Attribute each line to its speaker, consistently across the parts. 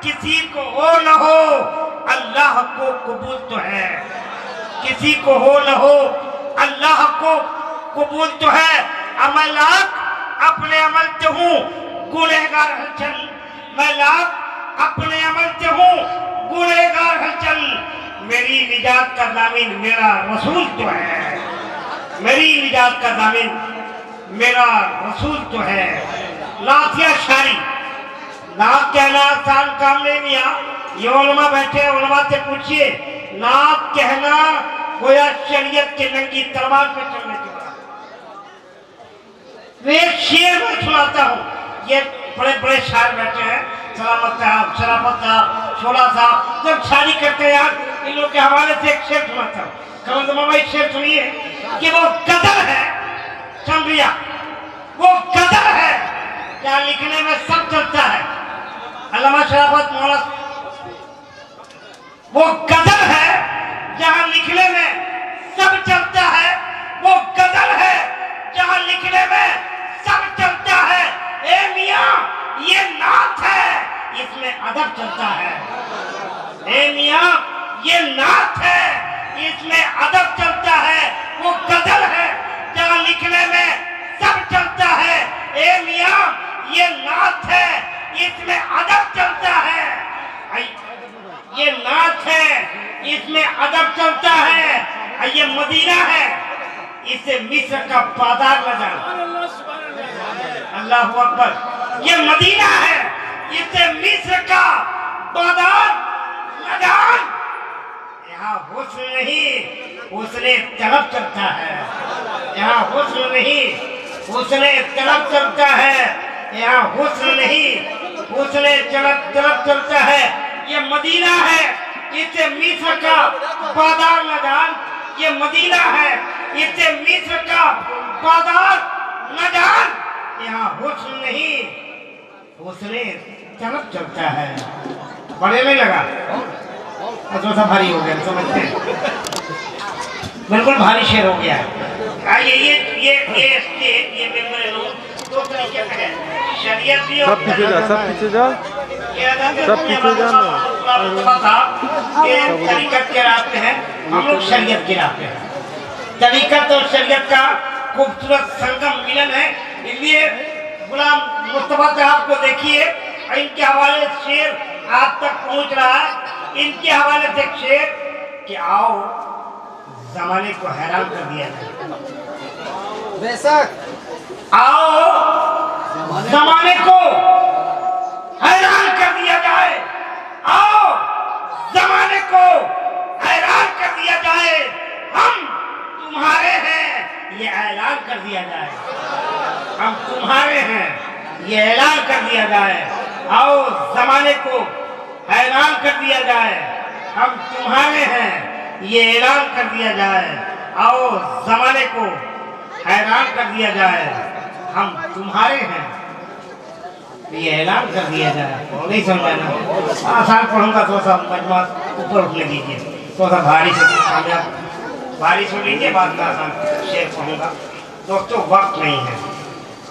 Speaker 1: किसी को हो न हो अल्लाह को कबूल तो है, किसी को हो न हो अल्लाह को कबूल तो है। अमल अपने अमल से हूँ गुनहगार हलचल, मैं लाख अपने अमल से हूँ गुनहगार हलचल। मेरी निजात का दामिन मेरा रसूल तो है, मेरी निजात का दामिन मेरा रसूल तो है। नातिया शारी नात कहना आसान काम नहीं मिया। ये उलमा बैठे, उलमा से पूछिए नात कहना गोया शरीयत के नंगी तलवार पे चलने के बाद। एक शेर में सुनाता हूँ, ये बड़े बड़े शायर बैठे हैं, सलामत साहब, शराफत साहब, छोला साहब, जब शादी करते हैं यार इन लोग के हवाले से एक शेर सुनाता हूँ। कमल दमामा एक शेर सुनिए कि वो कदर है समझिया, वो कदर है क्या लिखने में सब चलता है। अल्लामा शराफत मौला, वो कदर है जहां लिखने में सब चलता है, वो कदर है जहां लिखने में सब चलता है। ए मियां ये नात है इसमें अदब चलता है, ए मियां ये नात है इसमें अदब चलता है। वो कदर है जहां लिखने में सब चलता है। ए मियां ये नात है इसमें अदब चलता है, ये नात है इसमें अदब चलता है। ये मदीना है इसे मिस्र का बाजार न जान, अल्लाह अकबर। ये मदीना है इसे मिस्र का बाजार न जान। यहाँ हुस्न नहीं हुस्ने तलब चलता है, यहाँ हुस्न नहीं हुस्ने तलब चलता है, यहाँ हुस्न नहीं हुस्ने तलब चलता है। ये मदीना है इसे मिस्र का बाजार न जान, ये मदीना है इसे मिस्र का बाजार न जान। यहाँ हुस्न नहीं हुस्ने तलब चलता है। बड़े में लगा थोड़ा सा भारी हो गया, समझते हैं बिल्कुल भारी शेर हो गया। ये मेरे लोग दो तरीके से है, शरीयत भी और
Speaker 2: सब पीछे जा, सब पीछे जा, सब पीछे जा ना।
Speaker 1: तरीकत के रास्ते हैं, हम लोग शरीयत के रास्ते हैं। तरीकत और शरीयत का खूबसूरत संगम मिलन है। इसलिए गुलाम मुस्तफा साहब को देखिए, इनके हवाले शेर आज तक पहुंच रहा है। इनके हवाले से शेर कि आओ जमाने को हैरान कर दिया जाए,
Speaker 3: बेशक
Speaker 1: आओ जमाने को हैरान कर दिया जाए, आओ जमाने को हैरान कर दिया जाए। हम तुम्हारे हैं ये ऐलान कर दिया जाए, हम तुम्हारे हैं ये ऐलान कर दिया जाए। आओ जमाने को हैरान कर दिया जाए, हम तुम्हारे हैं ये ऐलान कर दिया जाए। आओ जमाने को हैरान कर दिया जाए, हम तुम्हारे हैं ये ऐलान कर दिया जाए। नहीं समझा ना, आसान पढ़ूंगा थोड़ा सा मजमा ऊपर उठने दीजिए, थोड़ा सा भारी से कामयाब भारी सुन लीजिए, बाद में आसान शेर पढ़ूंगा। दोस्तों वक्त नहीं है।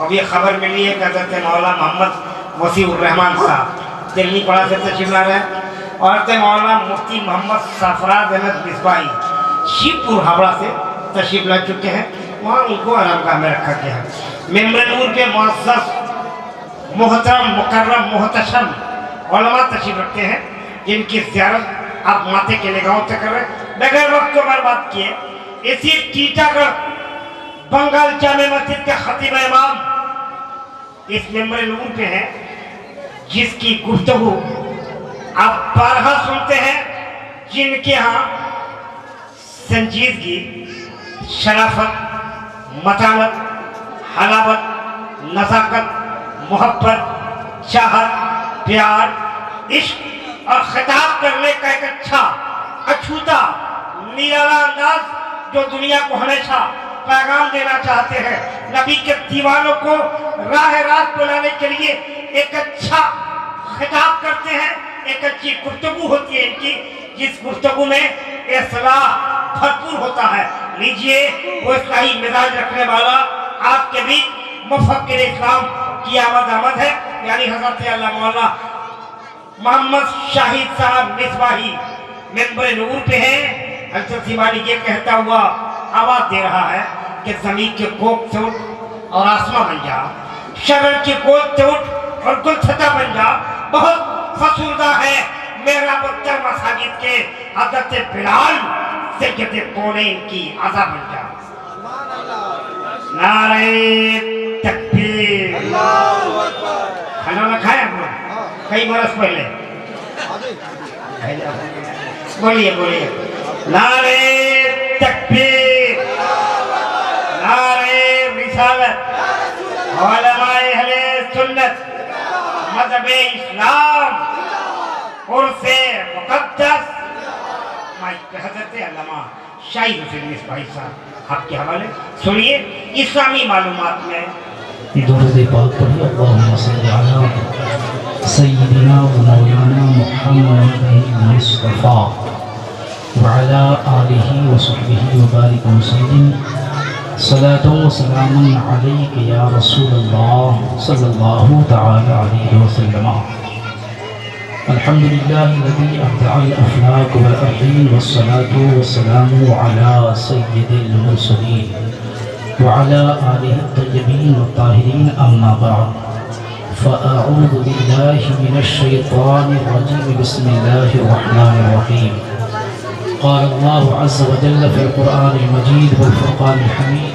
Speaker 1: अब ये खबर मिली है कि हज़रत मौलाना मोहम्मद वसीउर रहमान साहब दिल्ली पढ़ा से तशरीफ ला रहे हैं, और मौलाना मुफ्ती मोहम्मद सफराज अहमद मिसबाही शिवपुर हावड़ा से तशरीफ ला चुके हैं। वहाँ उनको आरामगाह में रखा गया है। मेंबर नूर के मुअज़्ज़ज़ मोहतरम मुकर्रम मोहतशम उलमा तशरीफ रखते हैं, जिनकी ज़ियारत आप माथे के निगाहों से कर रहे हैं। बगैर वक्त को बर्बाद किए इसी टीटागढ़ बंगाल जामे मस्जिद के खतीब इमाम इस मेंबर नूर पे हैं, जिसकी गुफ्तगू आप बारहा सुनते हैं, जिनके यहाँ संजीदगी, शराफत, मतानत, हलावत, नज़ाकत, मोहब्बत, चाहत, प्यार, इश्क और खिताब करने का एक अच्छा अछूता निराला अंदाज जो दुनिया को हमेशा पैगाम देना चाहते हैं। नबी के दीवानों को राह रात बुलाने के लिए एक अच्छा खिताब करते हैं, एक अच्छी गुफ्तगू होती है इनकी, जिस गुफ्तगू में इस्लाह भरपूर होता है। लीजिए वो इस्लाही मिजाज रखने वाला आपके बीच मुफक्किर इस्लाम की आमद है, यानी हज़रत अल्लामा मोहम्मद शाहिद साहब मिसबाही मेंबर नूर पे हैं। हजरत सिवानी ये कहता हुआ आवाज दे रहा है कि जमीन के कोक से उठ और आसमां बन जा, शरण की गोद से उठ और गुलछता बन जा। बहुत फसूदा है मेरा बच्चा मसाजिद के हजरत बिलाल सैयद कौनैन की आजा बन जा। नारे तकबीर, खाना ना खाए हम लोग कई बरस पहले, बोलिए बोलिए। नारे तकबीर, नारे रिसालत, उलमाए अहले सुन्नत, मज़हबे इस्लाम, उर्से मुक़द्दस। हज़रत अल्लामा शाहिद हुसैन मिसबाही साहब आपके हवाले सुनिए इस्लामी मालूमात में।
Speaker 4: दुरूद पाक पढ़िए। अल्लाहुम्मा सल्ली अला सय्यिदिना व मौलाना मुहम्मदिन मुस्तफ़ा व अला आलिहि व सहबिहि व बारिक वसल्लिम। सलातो व सलामुन अलैका या रसूलल्लाह सल्लल्लाहु तआला अलैहि वसल्लम। अल्हम्दुलिल्लाहिल्लज़ी अब्दअल अफ़लाक वल अर्दीन वस्सलातु वस्सलामु अला सय्यिदिल मुरसलीन व अला आलिहि तय्यबीन व ताहिरीन। अम्मा बअद, फ़अऊज़ु बिल्लाहि मिनश शैतानिर रजीम। बिस्मिल्लाहिर रहमानिर रहीम। क़ाल अल्लाहु अज़्ज़ व जल्ल फ़िल क़ुरआनिल मजीद वल फ़ुरक़ानिल हमीद।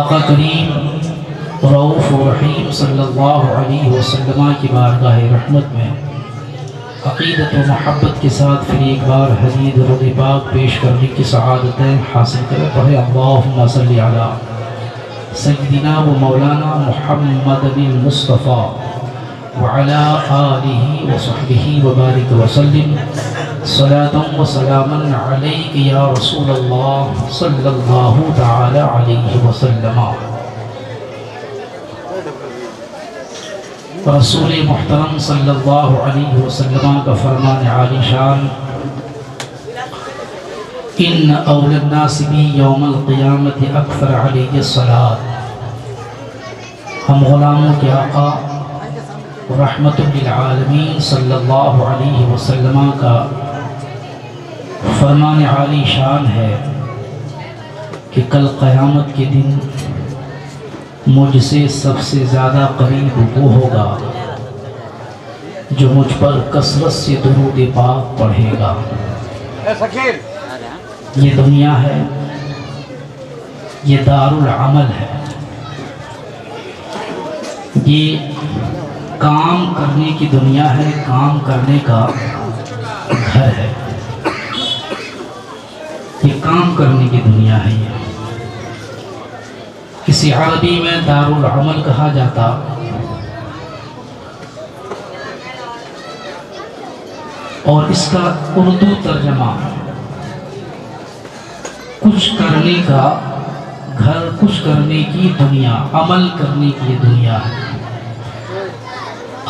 Speaker 4: आका करीम रऊफ रहीम सल्लल्लाहु अलैहि वसल्लम की बारगाह रहमत में अक़ीदत व मोहब्बत के साथ फिर एक बार हदीद रुद पाक पेश करने की सआदतें हासिल करें। पढ़े अल्लाहुम्मा सल्ली अला सय्यिदिना व मौलाना मुहम्मदिन मुस्तफ़ा व अला आलिहि व सहबिहि व बारिक वसल्लिम। सलातन व सलामन अलैका या रसूलल्लाह सल्लल्लाहु तआला अलैहि वसल्लम। रसूल मुहतरम सल्लल्लाहु अलैहि वसल्लम का फरमान आली शान, इन औलन नास बी यौमल क़ियामत अक्सर अलैहि सलात। हम ग़ुलामों के आका रहमतुल लिल आलमीन सल्लल्लाहु अलैहि वसल्लम का फरमान आली शान है कि कल क़यामत के दिन मुझसे सबसे ज़्यादा करीब वो होगा जो मुझ पर कसरत से दुरूद पाक पढ़ेगा। ये दुनिया है, ये दारुल अमल है, ये काम करने की दुनिया है, काम करने का घर है, ये काम करने की दुनिया है। ये किसी अरबी में दारुल अमल कहा जाता, और इसका उर्दू तर्जमा कुछ करने का घर, कुछ करने की दुनिया, अमल करने की दुनिया है।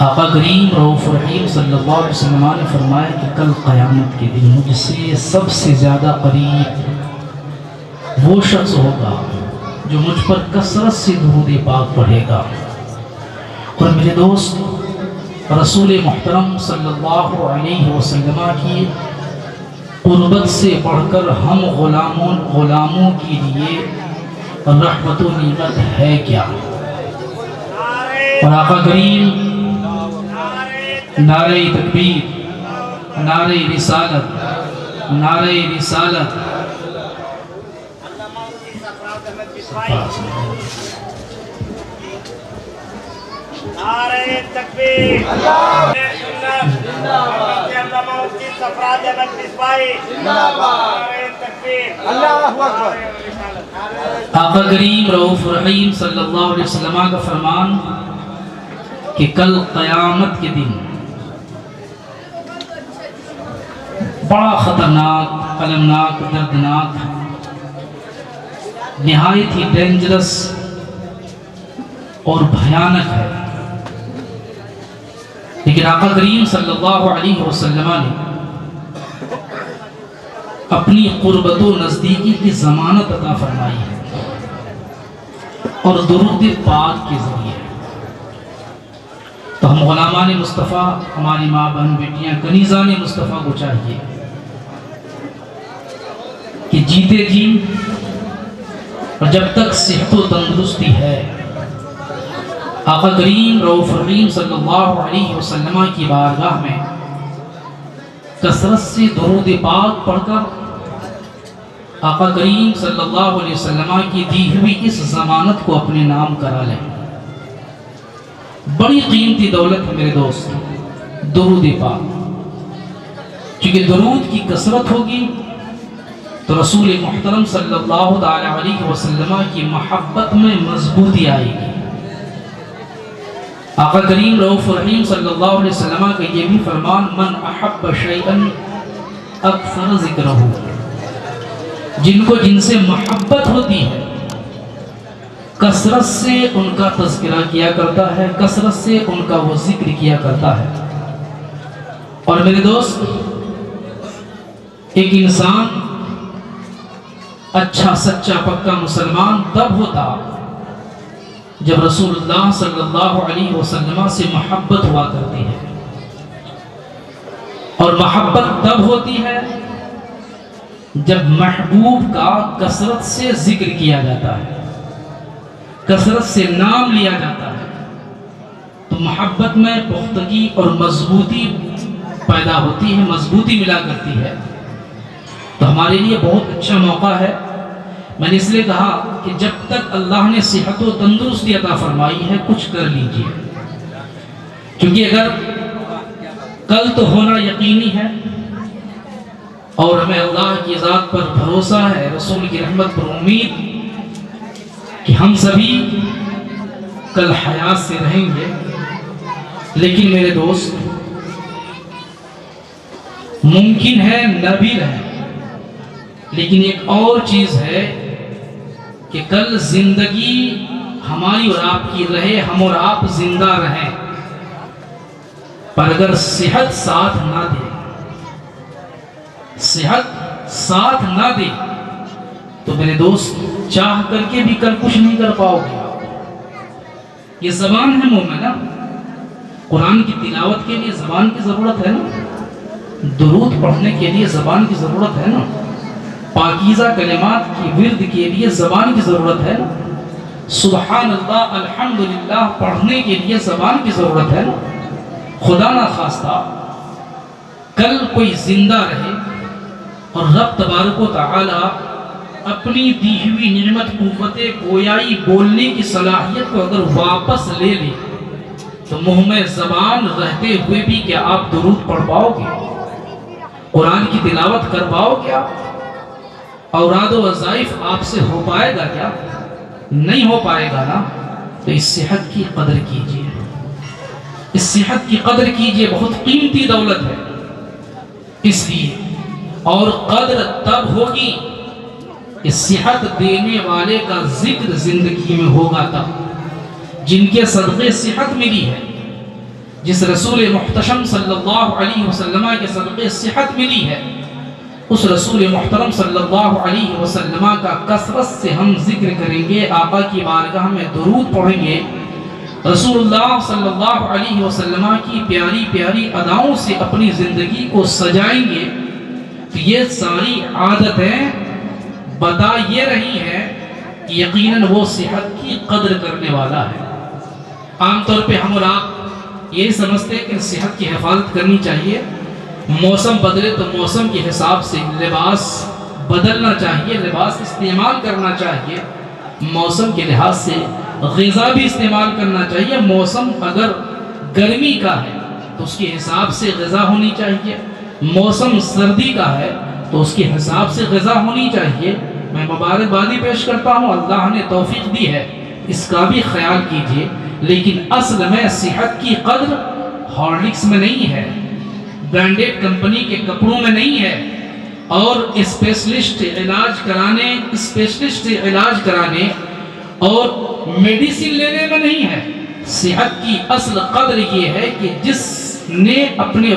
Speaker 4: आका करीम रऊफ रहीम सल्लल्लाहु अलैहि वसल्लम ने फरमाया कि कल क़यामत के दिन मुझसे सबसे ज़्यादा करीब वो शख्स होगा जो मुझ पर कसरत से दुरूद पाक पढ़ेगा। और मेरे दोस्त, रसूल मुहतरम सल्लल्लाहु अलैहि वसल्लम की क़ुर्बत से बढ़कर हम ग़ुलामों के लिए रहमत व निअमत है क्या? और आका करीम नारे तकबीर, नारे रिसालत, नारे रिसालत।
Speaker 1: नारे तकबीर, नारे तकबीर।
Speaker 4: आका करीम रऊफ रहीम सल्लल्लाहु अलैहि वसल्लम का फरमान कि कल क़यामत के दिन बड़ा ख़तरनाक, अलमनाक, दर्दनाक, निहायत ही डेंजरस और भयानक है। लेकिन आका करीम सल्लल्लाहु अलैहि वसल्लम ने अपनी क़ुर्बत व नज़दीकी की ज़मानत अता फरमाई है और दुरूद पाक के ज़रिए। तो हम ग़ुलामान मुस्तफ़ा, हमारी माँ बहन बेटियाँ, कनीज़ान मुस्तफ़ा को चाहिए कि जीते जी और जब तक सेहत व तंदुरुस्ती है, आका करीम रऊफ़ रहीम सल्लल्लाहु अलैहि वसल्लम की बारगाह में कसरत से दुरूद पाक पढ़कर आका करीम सल्लल्लाहु अलैहि वसल्लम की दी हुई इस ज़मानत को अपने नाम करा लें। बड़ी कीमती दौलत है मेरे दोस्त, दुरूद पाक। क्योंकि दुरूद की कसरत होगी तो रसूल मुहतरम सल्लल्लाहु अलैहि वसल्लम की मोहब्बत में मजबूती आएगी। आका करीम रऊफ़ रहीम सल्लल्लाहु अलैहि वसल्लम का ये भी फरमान, मन अहब्ब शैअन अक्सर ज़िक्रहु, जिनको जिनसे मोहब्बत होती है कसरत से उनका तज़किरा किया करता है, कसरत से उनका वो जिक्र किया करता है। और मेरे दोस्त, एक इंसान अच्छा सच्चा पक्का मुसलमान तब होता जब रसूलुल्लाह सल्लल्लाहु अलैहि वसल्लम से मोहब्बत हुआ करती है। और मोहब्बत तब होती है जब महबूब का कसरत से जिक्र किया जाता है, कसरत से नाम लिया जाता है, तो मोहब्बत में पुख्तगी और मजबूती पैदा होती है, मजबूती मिला करती है। तो हमारे लिए बहुत अच्छा मौका है। मैंने इसलिए कहा कि जब तक अल्लाह ने सेहत व तंदुरुस्ती अता फरमाई है, कुछ कर लीजिए। क्योंकि अगर कल तो होना यकीनी है और हमें अल्लाह की ज़ात पर भरोसा है, रसूल की रहमत पर उम्मीद कि हम सभी कल हयात से रहेंगे। लेकिन मेरे दोस्त, मुमकिन है न भी रहें, लेकिन एक और चीज़ है कि कल जिंदगी हमारी और आपकी रहे, हम और आप जिंदा रहें, पर अगर सेहत साथ ना दे, सेहत साथ ना दे, तो मेरे दोस्त चाह करके भी कल कुछ नहीं कर पाओगे। ये ज़बान है मुंह में ना, कुरान की तिलावत के लिए ज़बान की ज़रूरत है ना, दुरूद पढ़ने के लिए ज़बान की ज़रूरत है ना, पाकीज़ा कलिमात की विर्द के लिए ज़बान की ज़रूरत है ना, सुबहान अल्लाह अल्हम्दुलिल्लाह पढ़ने के लिए ज़बान की ज़रूरत है ना। खुदा ना खास्ता कल कोई जिंदा रहे और रब तबारक व तआला अपनी दी हुई निअमत कुव्वते गोयाई बोलने की सलाहियत को अगर वापस ले ले, तो मुंह में ज़बान रहते हुए भी क्या आप दुरूद पढ़ पाओगे? कुरान की तिलावत कर पाओगे? औराद व वज़ाइफ आपसे हो पाएगा क्या? नहीं हो पाएगा ना। तो इस सेहत की कदर कीजिए, इस सेहत की कदर कीजिए, बहुत कीमती दौलत है। इसलिए और कदर तब होगी कि सेहत देने वाले का जिक्र जिंदगी में होगा तब, जिनके सदक़े सेहत मिली है, जिस रसूल मुहतशम सल्लल्लाहु अलैहि वसल्लम के सदक़े सेहत मिली है, उस रसूल मुहतरम सल्लल्लाहु अलैहि वसल्लम का कसरत से हम जिक्र करेंगे, आका की बारगाह में दुरूद पढ़ेंगे, रसूलुल्लाह सल्लल्लाहु अलैहि वसल्लम की प्यारी प्यारी अदाओं से अपनी ज़िंदगी को सजाएंगे। तो ये सारी आदतें बता ये रही है कि यकीनन वो सेहत की कदर करने वाला है। आमतौर पे हम और आप यही समझते हैं कि सेहत की हिफाजत करनी चाहिए, मौसम बदले तो मौसम के हिसाब से लिबास बदलना चाहिए, लिबास इस्तेमाल करना चाहिए, मौसम के लिहाज से ग़िज़ा भी इस्तेमाल करना चाहिए। मौसम अगर गर्मी का है तो उसके हिसाब से ग़िज़ा होनी चाहिए, मौसम सर्दी का है तो उसके हिसाब से ग़िज़ा होनी चाहिए। मैं मुबारकबादी पेश करता हूँ, अल्लाह ने तौफीक दी है, इसका भी ख्याल कीजिए। लेकिन असल में सेहत की कद्र हॉर्लिक्स में नहीं है, ब्रांडेड कंपनी के कपड़ों में नहीं है, और स्पेशलिस्ट इलाज कराने और मेडिसिन लेने में नहीं है। सेहत की असल कदर ये है कि जिसने अपने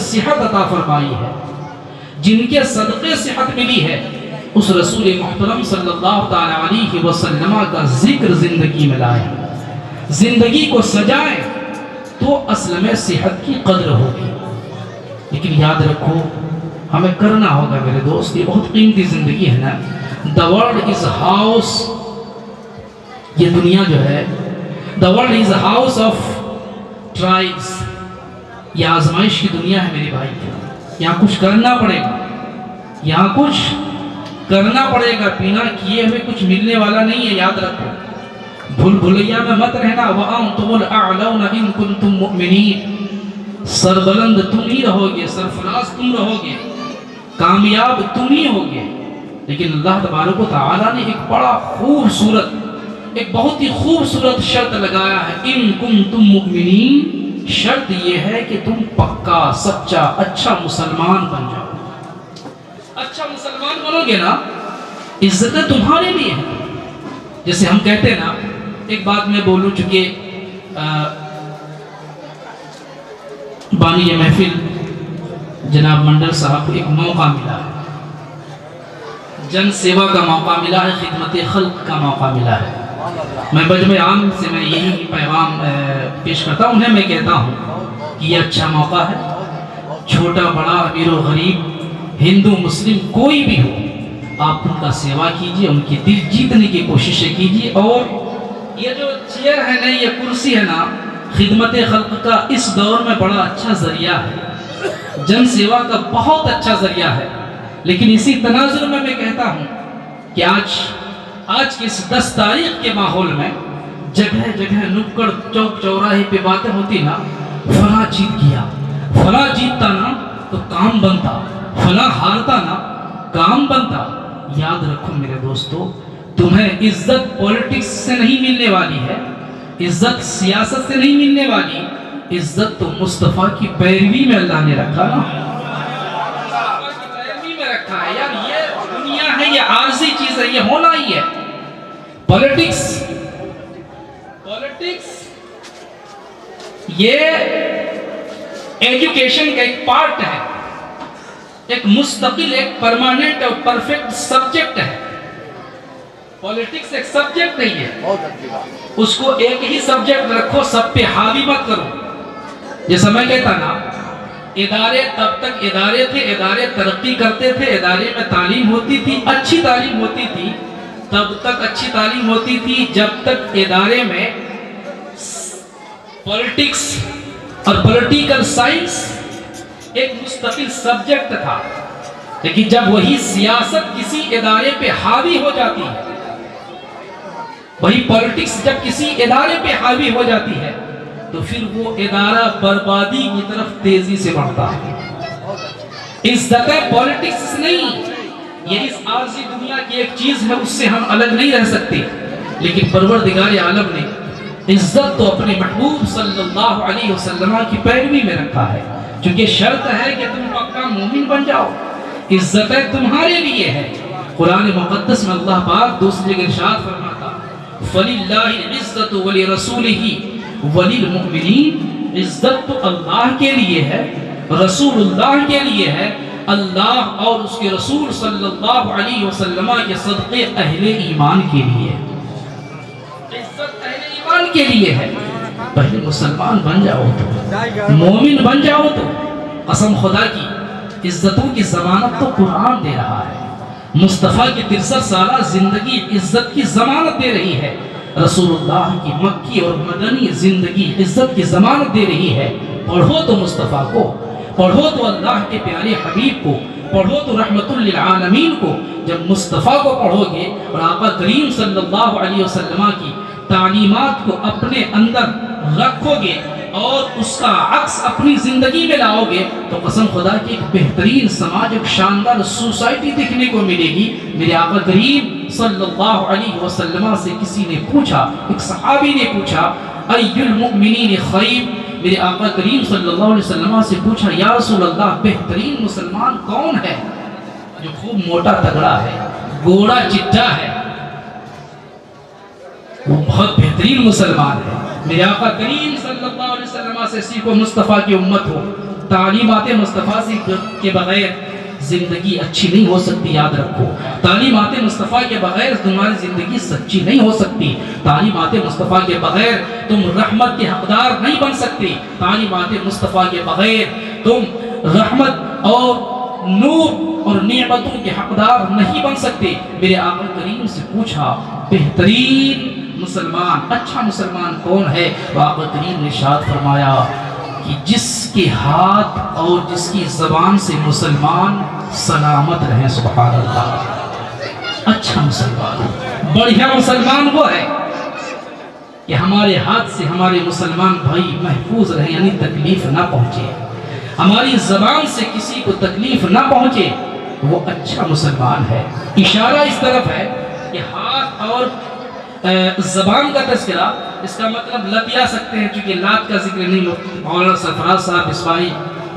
Speaker 4: सेहत अता फरमाई है, जिनके सदक़े सेहत मिली है, उस रसूल मुहतरम सल्लल्लाहु तआला अलैहि वसल्लम का जिक्र जिंदगी में लाए, जिंदगी को सजाए, तो असल में सेहत की कदर होगी। लेकिन याद रखो, हमें करना होगा मेरे दोस्त, ये बहुत कीमती जिंदगी है ना। द वर्ल्ड इज हाउस, ये दुनिया जो है, the world is house of tribes, ये आजमाइश की दुनिया है मेरे भाई। यहाँ कुछ करना पड़ेगा, यहाँ कुछ करना पड़ेगा, बिना किए हमें कुछ मिलने वाला नहीं है। याद रखो, भूल भुलैया में मत रहना। वअंतुमुल अअलौना इन कुंतुम मुमिनीन, सरबुलंद तुम ही रहोगे, सरफराज तुम रहोगे, कामयाब तुम ही होगे। लेकिन अल्लाह तबारक व तआला ने एक बड़ा खूबसूरत, एक बहुत ही खूबसूरत शर्त लगाया है, इन कुंतुम मुमिनीन। शर्त यह है कि तुम पक्का सच्चा अच्छा मुसलमान बन जाओ। अच्छा मुसलमान बनोगे ना, इज्जतें तुम्हारे लिए हैं। जैसे हम कहते हैं ना, एक बात मैं बोलूं, चूंकि बानी महफिल जनाब मंडल साहब को एक मौका मिला है, जन सेवा का मौका मिला है, खिदमत खल्क का मौका मिला है। मैं बजमे आम से मैं यही पैगाम पेश करता हूँ, उन्हें मैं कहता हूँ कि ये अच्छा मौका है। छोटा बड़ा अमीर व गरीब, हिंदू मुस्लिम कोई भी हो, आप उनका सेवा कीजिए, उनके दिल जीतने की कोशिशें कीजिए। और ये जो चेयर है ना, ये कुर्सी है ना, खिदमत खल्क का इस दौर में बड़ा अच्छा जरिया है, जन सेवा का बहुत अच्छा जरिया है। लेकिन इसी तनाजुर में मैं कहता हूँ कि आज की इस 10 तारीख के माहौल में जगह जगह नुक्कड़ चौक चौराहे पे बातें होती ना, फला जीत गया, फला जीतता ना तो काम बनता, फला हारता ना काम बनता। याद रखो मेरे दोस्तों, तुम्हें इज्जत पॉलिटिक्स से नहीं मिलने वाली है, इज्जत सियासत से नहीं मिलने वाली, इज्जत तो मुस्तफा की पैरवी में अल्लाह ने रखा ना, पैरवी में रखा है। यार ये दुनिया है, ये आरजी चीज है, ये होना ही है। पॉलिटिक्स ये एजुकेशन का एक पार्ट है, एक मुस्तकिल, एक परमानेंट और परफेक्ट सब्जेक्ट है। पॉलिटिक्स एक सब्जेक्ट नहीं है, उसको एक ही सब्जेक्ट रखो, सब पे हावी मत करो। जैसा मैं कहता ना, इदारे तब तक इदारे थे, इदारे तरक्की करते थे, इदारे में तालीम होती थी, अच्छी तालीम होती थी, तब तक अच्छी तालीम होती थी जब तक इदारे में पॉलिटिक्स और पॉलिटिकल साइंस एक मुस्तकिल सब्जेक्ट था। लेकिन जब वही सियासत किसी इदारे पे हावी हो जाती है, वही पॉलिटिक्स जब किसी इदारे पे हावी हो जाती है, तो फिर वो इदारा बर्बादी की तरफ तेजी से बढ़ता है। इज्जत पॉलिटिक्स नहीं, ये इस आरजी दुनिया की एक चीज है, उससे हम अलग नहीं रह सकते। लेकिन परवरदिगार आलम ने इज्जत तो अपने महबूब सल्लल्लाहु अलैहि वसल्लम की पैरवी में रखा है, क्योंकि शर्त है कि तुम पक्का मोमिन बन जाओ। इज्जतें तुम्हारे लिए है। कुरान मुक़द्दस में अल्लाह पाक दूसरी जगह इरशाद फरमाता, फलिल्लाहिल इज्जतु व लिरसूलिही व लिलमुमिनीन। इज्जत तो अल्लाह के लिए है, रसूलुल्लाह के लिए है, अल्लाह और उसके रसूल सल्लल्लाहु अलैहि वसल्लम के सदक़े अहले ईमान के लिए। इज्जत अहले ईमान के लिए है। पहले मुसलमान बन जाओ तो, मोमिन बन जाओ तो, कसम खुदा की इज्जतों की जमानत तो कुरान दे रहा है। मुस्तफ़ा की 63 साला जिंदगी इज्जत की जमानत दे रही है। रसूलुल्लाह की मक्की और मदनी जिंदगी इज्जत की जमानत दे रही है। पढ़ो तो मुस्तफ़ा को, पढ़ो तो अल्लाह के प्यारे हबीब को, पढ़ो तो रहमतुल लिल आलमीन को। जब मुस्तफ़ा को पढ़ोगे और आका करीम सल्लल्लाहु अलैहि वसल्लम की तालीमात को अपने अंदर रखोगे और उसका अक्स अपनी जिंदगी में लाओगे, तो कसम खुदा की एक बेहतरीन समाज, एक शानदार सोसाइटी देखने को मिलेगी। मेरे आका करीम सल्लल्लाहु अलैहि वसल्लम से किसी ने पूछा, एक सहाबी ने पूछा, अय्युल मुमिनीन खैर, मेरे आका करीम सल्लल्लाहु अलैहि वसल्लम से पूछा, या रसूल अल्लाह, बेहतरीन मुसलमान कौन है? जो खूब मोटा तगड़ा है, गोरा चिट्टा है, वो बहुत बेहतरीन मुसलमान है। मेरे आका करीम सल्लल्लाहु अलैहि वसल्लम से सीखो, मुस्तफ़ा की उम्मत हो, तालीमात मुस्तफ़ा से के बगैर जिंदगी अच्छी नहीं हो सकती। याद रखो, तालीमात मुस्तफ़ा के बगैर तुम्हारी जिंदगी सच्ची नहीं हो सकती। तालीमात मुस्तफ़ा के बगैर तुम रहमत के हकदार नहीं बन सकते। तालीमात मुस्तफ़ा के बगैर तुम रहमत और नूर और नेमतों के हकदार नहीं बन सकते। मेरे आका करीम से पूछा, बेहतरीन मुसलमान, अच्छा मुसलमान कौन है? आका करीम ने इरशाद फरमाया कि जिसके हाथ और जिसकी ज़बान से मुसलमान सलामत रहे। सुभान अल्लाह। अच्छा मुसलमान, बढ़िया मुसलमान वो है कि हमारे हाथ से हमारे मुसलमान भाई महफूज रहे, यानी तकलीफ ना पहुंचे, हमारी ज़बान से किसी को तकलीफ ना पहुंचे, वो अच्छा मुसलमान है। इशारा इस तरफ है कि हाथ और ज़बान का तज़किरा, इसका मतलब लतिया सकते हैं, चूँकि लात का जिक्र नहीं होता। मौलाना सरफराज साहब इस्माइल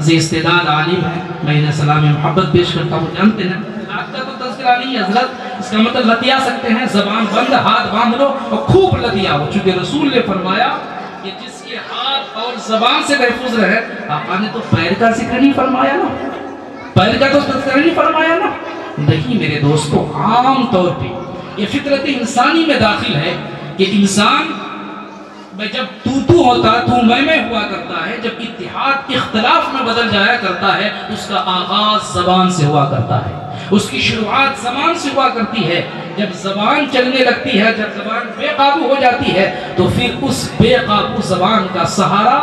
Speaker 4: जी इस्तेदाद आलिम है, मैं इन्हें सलाम मोहब्बत पेश करता हूँ। जानते हैं लात का तो तज़किरा नहीं है हज़रत, इसका मतलब लतिया सकते हैं, ज़बान बंद, हाथ बांध लो और खूब लतिया हो। चूँकि रसूल ने फरमाया कि जिसके हाथ और ज़बान से महफूज रहे। आका ने तो पैर का जिक्र नहीं फरमाया ना, पैर का तो तज़किरा नहीं फरमाया ना। नहीं मेरे दोस्तों, आम तौर पर ये फितरत इंसानी में दाखिल है कि इंसान में जब तू होता, तू मैं हुआ करता है, जब इत्तिहाद इख्तिलाफ में बदल जाया करता है, उसका आगाज ज़बान से हुआ करता है, उसकी शुरुआत ज़बान से हुआ करती है। जब ज़बान चलने लगती है, जब ज़बान बेकाबू हो जाती है, तो फिर उस बेकाबू ज़बान का सहारा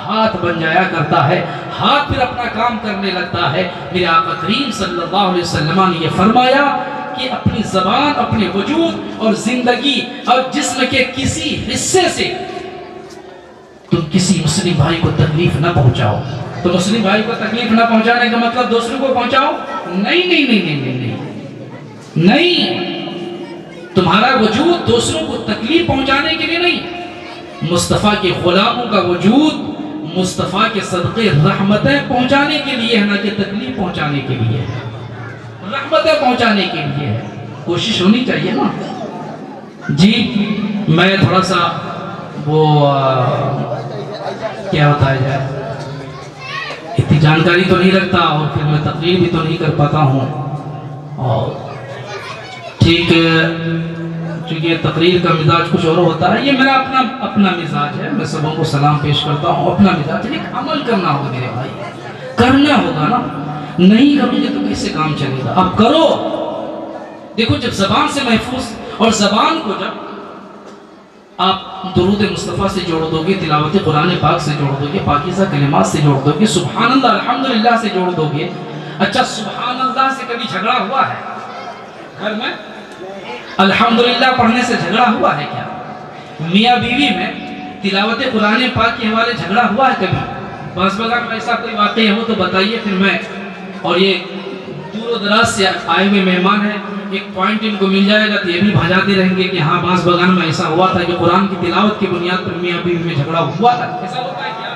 Speaker 4: हाथ बन जाया करता है। हाथ फिर अपना काम करने लगता है। मेरे आका करीम सल्लल्लाहु अलैहि वसल्लम ने यह फरमाया कि अपनी ज़बान, अपने वजूद और जिंदगी और जिस्म के किसी हिस्से से तुम किसी मुस्लिम भाई को तकलीफ ना पहुंचाओ। तो मुस्लिम भाई को तकलीफ ना पहुंचाने का मतलब दूसरों को पहुंचाओ? नहीं नहीं नहीं नहीं नहीं नहीं, नहीं। तुम्हारा वजूद दूसरों को तकलीफ पहुंचाने के लिए नहीं, मुस्तफ़ा के गुलामों का वजूद मुस्तफ़ा के सदक़े रहमतें पहुंचाने के लिए है, ना कि तकलीफ पहुंचाने के लिए है, रहमतें पहुंचाने के लिए है। कोशिश होनी चाहिए ना जी। मैं थोड़ा सा वो क्या होता है यार, इतनी जानकारी तो नहीं रखता और फिर मैं तकरीर भी तो नहीं कर पाता हूँ। और ठीक चूँकि तकरीर का मिजाज कुछ और होता है, ये मेरा अपना मिजाज है। मैं सबों को सलाम पेश करता हूँ, अपना मिजाज है। लेकिन अमल करना होगा मेरे भाई, करना होगा ना, नहीं करोगे तो कैसे काम चलेगा? अब करो। देखो, जब ज़बान से महफूज और ज़बान को जब आप दुरूद मुस्तफ़ा से जोड़ दोगे, तिलावत कुरान पाक से जोड़ दोगे, पाकीज़ा कलिमात से जोड़ दोगे, सुभान अल्लाह अल्हम्दुलिल्लाह से जोड़ दोगे। अच्छा, सुभान अल्लाह से कभी झगड़ा हुआ है घर में? अल्हम्दुलिल्लाह पढ़ने से झगड़ा हुआ है क्या? मियाँ बीवी में तिलावत कुरान पाक के हवाले झगड़ा हुआ है कभी? बस बगैर में ऐसा कोई वाक़या हो तो बताइए, फिर मैं और ये दूर दराज से आए हुए मेहमान हैं, एक पॉइंट इनको मिल जाएगा तो ये भी भजाते रहेंगे कि हाँ, बांस बगान में ऐसा हुआ था कि कुरान की तिलावत की बुनियाद पर मियाँ बीवी में झगड़ा हुआ था। ऐसा होता है क्या?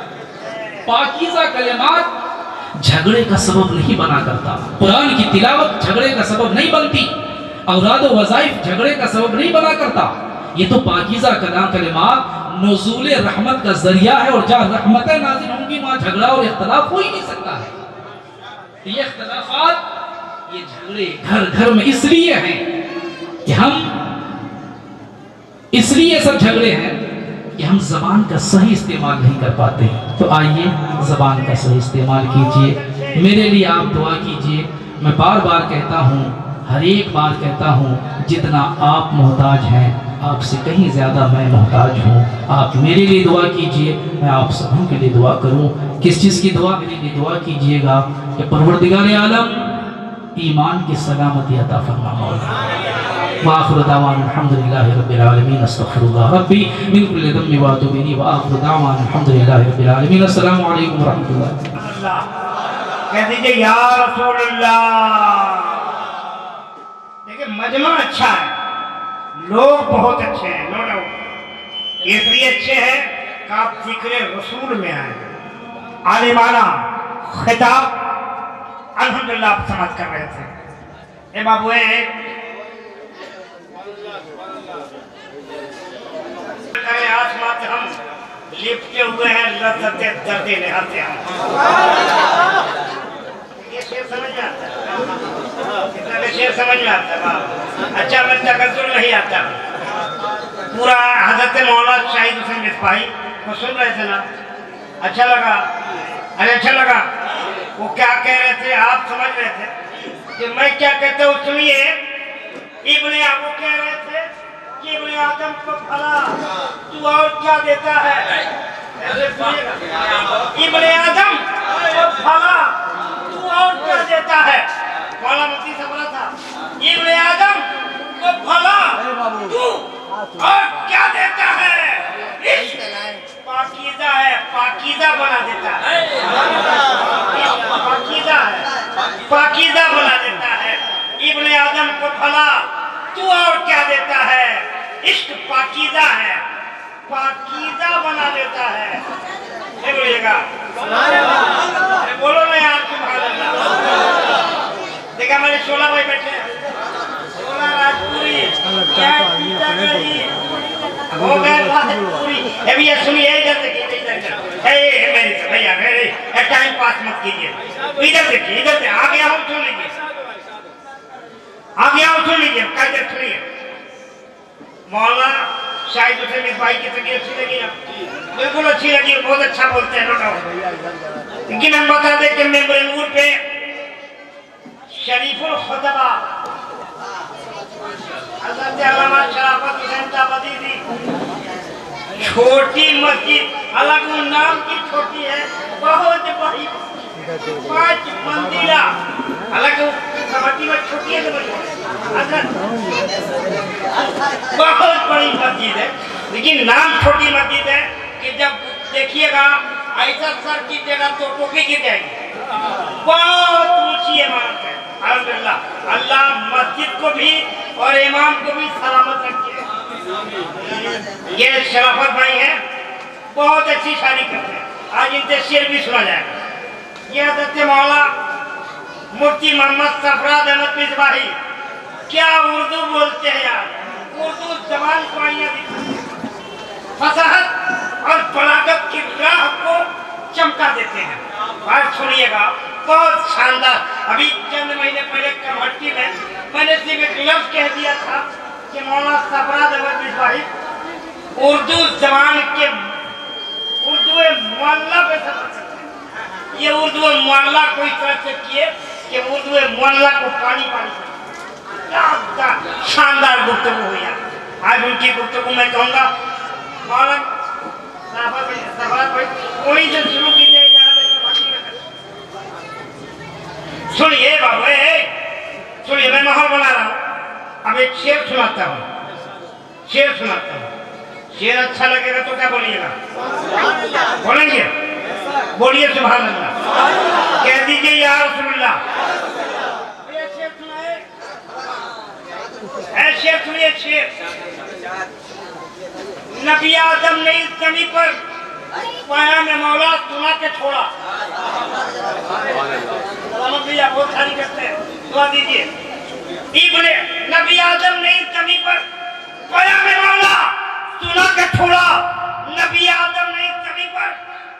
Speaker 4: पाकीज़ा कलिमात झगड़े का सबब नहीं बना करता, कुरान की तिलावत झगड़े का सबब नहीं बनती, औलाद व वज़ाइफ झगड़े का सबब नहीं बना करता। ये तो पाकीज़ा कलिमात नुज़ूल रहमत का जरिया है, और जहाँ रहमतें नाज़िल होंगी वहाँ झगड़ा और इख्तिलाफ हो ही नहीं सकता है। ये इख्तिलाफात, ये झगड़े घर घर में इसलिए हैं कि हम इसलिए सब झगड़े हैं कि हम ज़बान का सही इस्तेमाल नहीं कर पाते। तो आइए ज़बान का सही इस्तेमाल कीजिए। मेरे लिए आप दुआ कीजिए। मैं बार बार कहता हूँ, हर एक बार कहता हूँ, जितना आप मोहताज हैं, आपसे कहीं ज़्यादा मैं मोहताज हूँ। आप मेरे लिए दुआ कीजिए, मैं आप सबों के लिए दुआ करूँ। किस चीज़ की दुआ? मेरे लिए दुआ कीजिएगा कि परवरदिगार आलम ईमान की सलामती अता फरमा मौला। व आखिरु दावाना अल्हम्दुलिल्लाहि रब्बिल आलमीन, अस्तगफिरुल्लाह रब्बी मिन कुल्लि ज़म्बिन व अतूबु इलैहि, व आखिरु दावाना अल्हम्दुलिल्लाहि रब्बिल आलमीन। अस्सलामु अलैकुम व रहमतुल्लाह।
Speaker 1: कह दीजिए या रसूल अल्लाह। देखिए, मजमा अच्छा है, लोग बहुत अच्छे हैं, नो डाउट। इसलिए अच्छे हैं का जिक्र रसूल में आए आलिमाना खिताब अल्हम्दुलिल्लाह आप समझ कर रहे थे। ए बाबू आसमां से हम लिपटे हुए हैं, लज्जते दर्दे ले आते हैं। ये शेर समझ में आता है, शेर समझ में आता है। अच्छा मैं तकज्जुल नहीं आता, पूरा हजरत मौलाना शाहिद हुसैन मिसबाही को सुन रहे थे ना, अच्छा लगा। अरे अच्छा लगा, वो क्या कह रहे थे आप समझ रहे थे कि मैं क्या कहता हूँ, सुनिए। इब्ने आबू कह रहे थे कि इब्ने आदम को भला तू और क्या देता है, ऐसे सुनिएगा। इब्ने आदम को भला तू और क्या देता है, मौला मुफ्ती से बोला था, इब्ने आदम को भला तू और क्या देता है, पाकीज़ा है, पाकीज़ा बना देता है, पाकीज़ा है, पाकीज़ा बना देता है। इब्ने आदम को भला तू और क्या देता है, इश्क पाकीज़ा है, पाकीज़ा बना देता है। बोलिएगा, बोलो ना यार, सुभान अल्लाह। देखा मैंने 16 भाई बैठे, 16 राजपुरी क्या हो गए राजपुरी। अभी ये सुनिए, इधर देखिए, मेरे से भैया मेरे टाइम पास मत कीजिए, इधर देखिए, इधर से आ गया हूँ, सुन लीजिए, आ गया हूँ, सुन लीजिए, कायदे सुनिए। मौलाना शाहिद हुसैन मिसबाही की तकरीर अच्छी लगी ना, बिल्कुल अच्छी लगी, बहुत अच्छा बोलते हैं लोग। लेकिन हम बता दें कि मेंबर नूर पे शरीफुल खुतबा हज़रत अल्लामा शराफत हुसैन ताबदी दी छोटी मस्जिद, हालांकि नाम की छोटी है, बहुत बड़ी 5 मंजिला, हालांकि कमेटी में छोटी है तो बहुत बड़ी मस्जिद है, लेकिन नाम छोटी मस्जिद है कि जब देखिएगा ऐसा सर की जगह तो टोपी गिर जाएगी, बहुत ऊंची इमारत है। अल्हम्दुलिल्लाह, अल्लाह मस्जिद को भी और इमाम को भी सलामत रखे। ये शराफत भाई है, बहुत अच्छी शादी करते हैं, आज इनसे शेर भी सुना जाएगा। ये हज़रत मौला मुफ्ती मोहम्मद सफराद अहमद मिसबाही क्या उर्दू बोलते हैं यार, उर्दू जबान को आईना दिखाते हैं, फसाहत और बलागत की राह को चमका देते हैं। बात सुनिएगा, बहुत शानदार। अभी चंद महीने पहले कमहट्टी में मैंने सिर्फ एक लफ्ज कह दिया था कि मौलाना सफराद अहमद मिसबाही उर्दू जबान के उर्दू मोहल्ला पे सफर, ये उर्दू मोहल्ला को इस तरह से किए कि उर्दू मोहल्ला को पानी पानी क्या शानदार गुफ्तगू हुई है। आज उनकी गुफ्तगू मैं कहूँगा मौलाना सफराद भाई कोई से शुरू कीजिए। सुनिए बाबू, सुनिए, मैं माहौल बना रहा हूँ, अब एक शेर सुनाता हूँ, शेर सुनाता हूँ। शेर अच्छा लगेगा तो क्या बोलिएगा, बोलेंगे, बोलिए सुभान अल्लाह, कह दीजिए या रसूलुल्लाह। शेर सुनाए, शेर सुनिए, शेर। नबी आदम ने इस जमीन पर पाया में मौला सुना के छोड़ा, भैया बहुत सारी करते हैं, दुआ दीजिए। इब्ने नबी आदम ने इस जमीन पर पाया में मौला सुना के छोड़ा, नबी आदम ने इस जमीन पर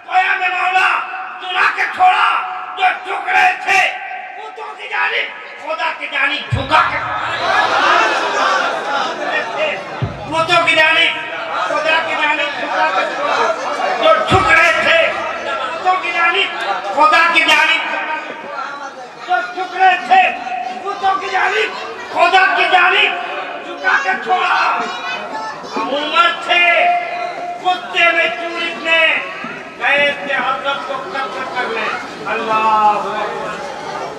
Speaker 1: पाया में मौला सुना के छोड़ा, जो झुक रहे थे बुतों की जानिब खुदा की जानिब झुका के, बुतों की जानिब खुदा की जानिब झुका के, जो झुक रहे थे बुतों की जानिब खुदा की जानिब, जो झुक रहे थे बुतों की जानिब खुदा की जानिब झुका के छोड़ा। उमर थे कुत्ते में चूरितने गए थे हजरत को कत्ल करने। अल्लाह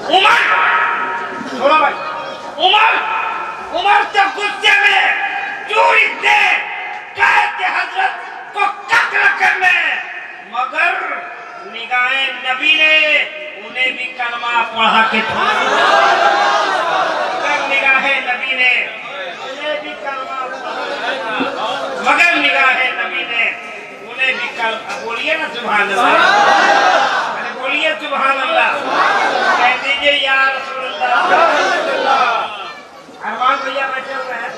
Speaker 1: उमर, छोड़ो भाई, उमर थे गुस्से में चूरितने गए थे हजरत को कत्ल करने, मगर निगाहे नबी ने उन्हें भी कलमा पढ़ा के छोड़ा, मगर निगाहे नबी ने उन्हें भी कलमा, मगर निगाहे नबी ने उन्हें भी बोलिए ना सुभान अल्लाह, अरे बोलिए सुभान अल्लाह, कह दीजिए या रसूलुल्लाह। अरमान भैया बैठे हुए हैं,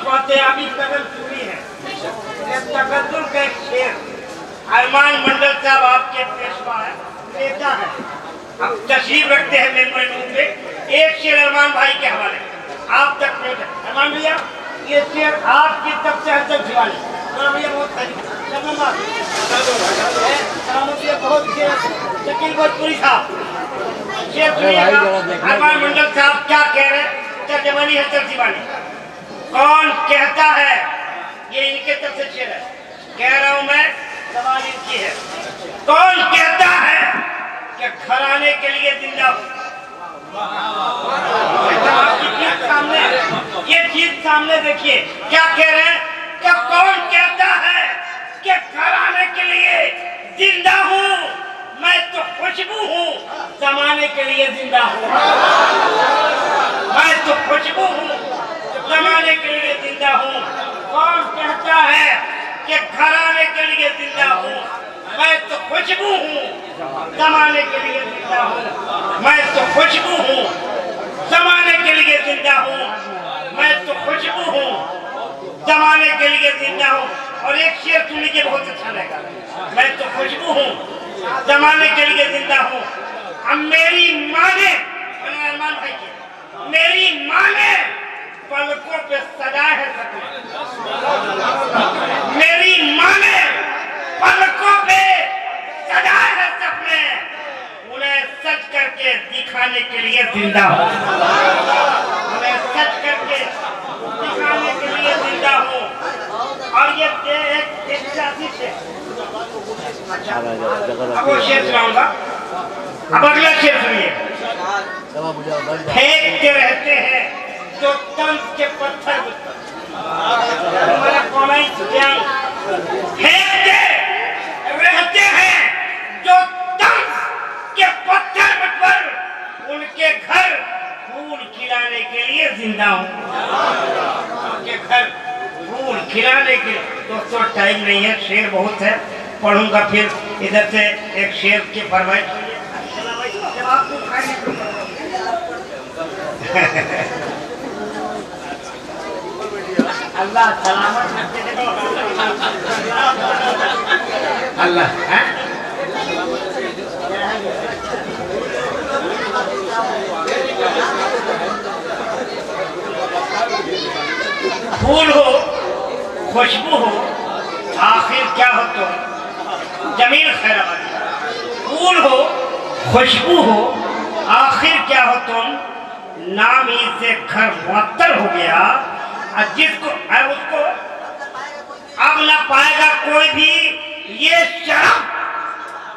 Speaker 1: कहते अभी कदम चुनी है, तकद्दुर का एक शेर अरमान मंडल साहब आपके पेशवा है, नेता है, अब तशरीफ रखते हैं मेरे मुंह पे। एक शेर अरमान भाई के हवाले आप तक पहुंचे। अरमान भैया ये शेर आपकी तरफ से हर तक दिवाली भैया बहुत बहुत शकील भोजपुरी साहब शेर सुनिएगा। अरमान मंडल साहब क्या कह रहे हैं, तर्जमानी है तर्जमानी। कौन कहता है, ये इनके तरफ से शेर है, कह रहा हूं मैं, सवाल इनकी है। कौन कहता है कि घराने के लिए जिंदा हूं? सामने ये चीज सामने देखिए क्या कह रहे हैं कि कौन कहता है कि घराने के लिए जिंदा हूं, मैं तो खुशबू हूं, जमाने के लिए जिंदा हूं। मैं तो खुशबू हूं, जमाने के लिए जिंदा हूं। कौन कहता है कि घराने के लिए जिंदा हूं, मैं तो खुशबू हूं, जमाने के लिए जिंदा हूं। मैं तो खुशबू हूं, जमाने के लिए जिंदा हूं। मैं तो खुशबू हूं, जमाने के लिए जिंदा हूं। और एक शेर सुन लीजिए, बहुत अच्छा लगेगा। मैं तो खुशबू हूं, जमाने के लिए जिंदा हूं। अब मेरी माँ ने, अरमान भाई की, मेरी माँ ने पलकों पे सजाए है सपने। मेरी माँ ने पलकों पे सजाए है सपने, उन्हें सच करके दिखाने के लिए जिंदा हूँ। उन्हें सच करके दिखाने के लिए जिंदा हूँ। और ये एक जाति से अच्छा, अब वो शेर सुनाऊंगा। अब अगला शेर सुनिए। फेंकते रहते हैं जो तंज के पत्थर, हमारा कौन फेंकते रहते हैं जो तंज के पत्थर पर, उनके घर फूल खिलाने के लिए जिंदा हूँ। उनके घर फूल खिलाने के। दोस्तों टाइम नहीं है, शेर बहुत है, पढ़ूंगा फिर इधर से एक शेर की फरमाइश। अल्लाह सलामत अल्लाह फूल हो, खुशबू हो, आखिर क्या हो तुम? जमील खैराबाद। फूल हो, खुशबू हो, आखिर क्या हो तुम? नाम ही से घर मुअत्तर हो गया, जिसको उसको अब न पाएगा कोई भी ये शर्म,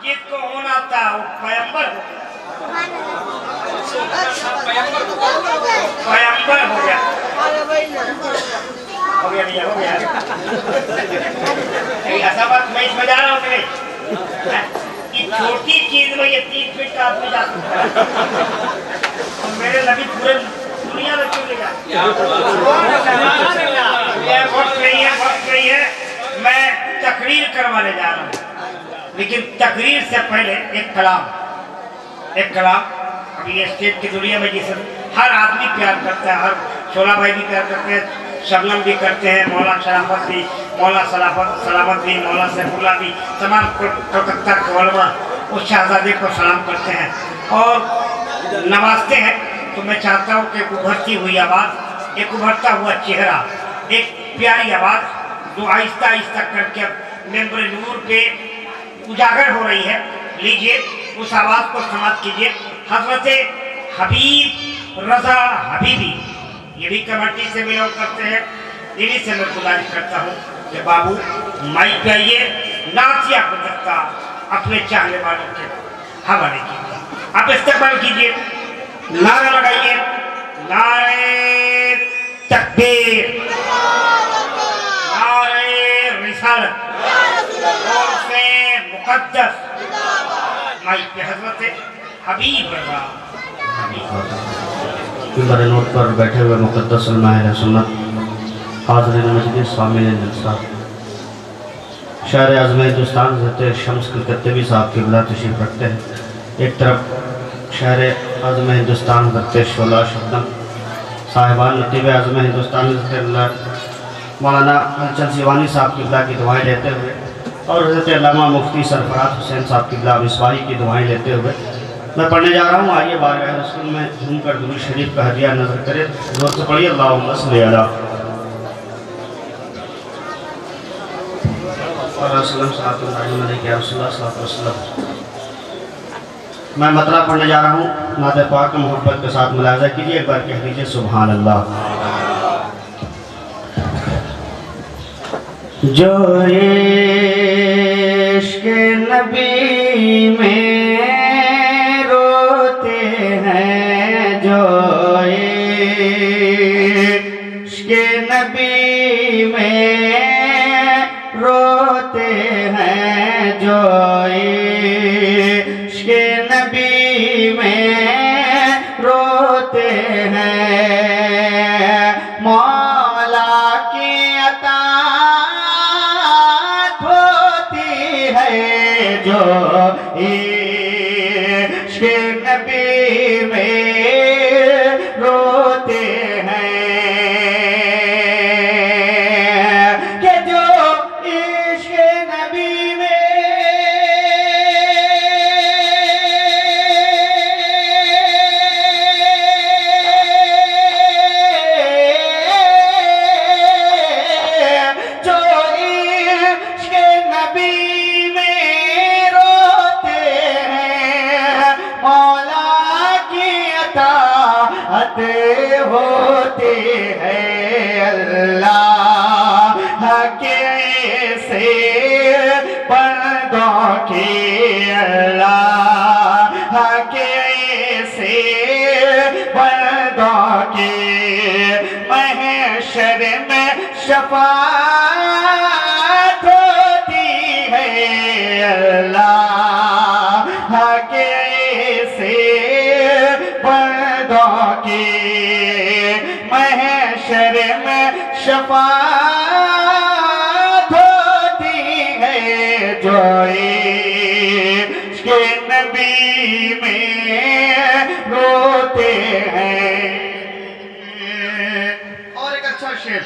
Speaker 1: जिसको होना था वो पैगंबर हो गया। हो गया भैया, हो गया। ऐसा बात मैं इसमें जा रहा हूँ कि नहीं, छोटी चीज में ये 30 फीट का आदमी जा सकता है। मेरे नबी पूरे दुनिया में क्यों ले जाते? वक्त नहीं है, मैं तकरीर करवाने जा रहा हूँ, लेकिन तकरीर से पहले एक कलाम। अभी ये स्टेट की दुनिया में जिसे हर आदमी प्यार करता है, हर शोला भाई भी प्यार करते हैं, शबनम भी करते हैं, मौला शराफत भी, मौला सलामत भी, मौला सैफुल्लाह भी, तमाम कलकत्ता के उलमा उस शहजादे को सलाम करते हैं और नवाजते हैं। तो मैं चाहता हूँ कि उभरती हुई आवाज़, एक उभरता हुआ चेहरा, एक प्यारी आवाज़ जो आहिस्ता आहिस्ता करके मेंबर नूर पे उजागर हो रही है, लीजिए उस आवाज़ को समाप्त कीजिए। हज़रत हबीब रज़ा हबीबी, ये भी कमेटी से बिलोंग करते हैं, इन्हीं से मैं गुजारिश करता हूँ कि बाबू माइक पे आइए, नातिया गुजरता अपने चाहने वालों के हवाले कीजिए, आप इस्तेमाल कीजिए, नारा लगाइए, नारे तकबीर, नारे रिसालत, और से मुक़द्दस। माइक पे हज़रत हबीब रज़ा
Speaker 4: मिंबर नूर पर बैठे हुए मुक़द्दस उलमा अहले सुन्नत, हाज़रीन मजलिस, सामिईन जलसा,
Speaker 5: शहर आज़म हिंदुस्तान हज़रत शम्स कलकत्तवी साहब क़िबला तशरीफ़ रखते हैं। एक तरफ शहर आज़म हिंदुस्तान हज़रत शोला शबनम साहिबान नतीब आज़म हिंदुस्तान हज़रत मौलाना हलचल सिवानी साहब क़िबला की दुआएँ लेते हुए और हज़रत अल्लामा मुफ्ती सरफराज हुसैन साहब क़िबला मिसबाही की दुआएँ लेते हुए मैं पढ़ने जा रहा हूँ। आइए बारगाह रसूल में झूम कर दुरूद शरीफ का हदिया नज़र करें। ज़ोर से पढ़िए अल्लाहुम्मा सल्ली अला मैं मतला पढ़ने जा रहा हूँ। नात पाक में मोहब्बत के साथ मुलाज़ा कीजिए। एक बार कह दीजिए सुभान अल्लाह। जो इश्क़ नबी में रोते हैं, जो इश्क़ नबी में रोते हैं, जो इश्क़ नबी में रोते हैं, मौला की अताअत होती है। जो इश्क़ नबी में रोते हैं, कि जो इश्क़ नबी में जो इश्क़ नबी में रोते हैं, मौला की अताअत होती है। अल्लाह के से बंदों की, अल्लाह के से बंदों की महशर में शफ़ाअत होती है। अल्लाह के से बंदों की महशर में शफ़ाअत होती है। जो इश्क़ नबी में रोते हैं। और एक अच्छा शेर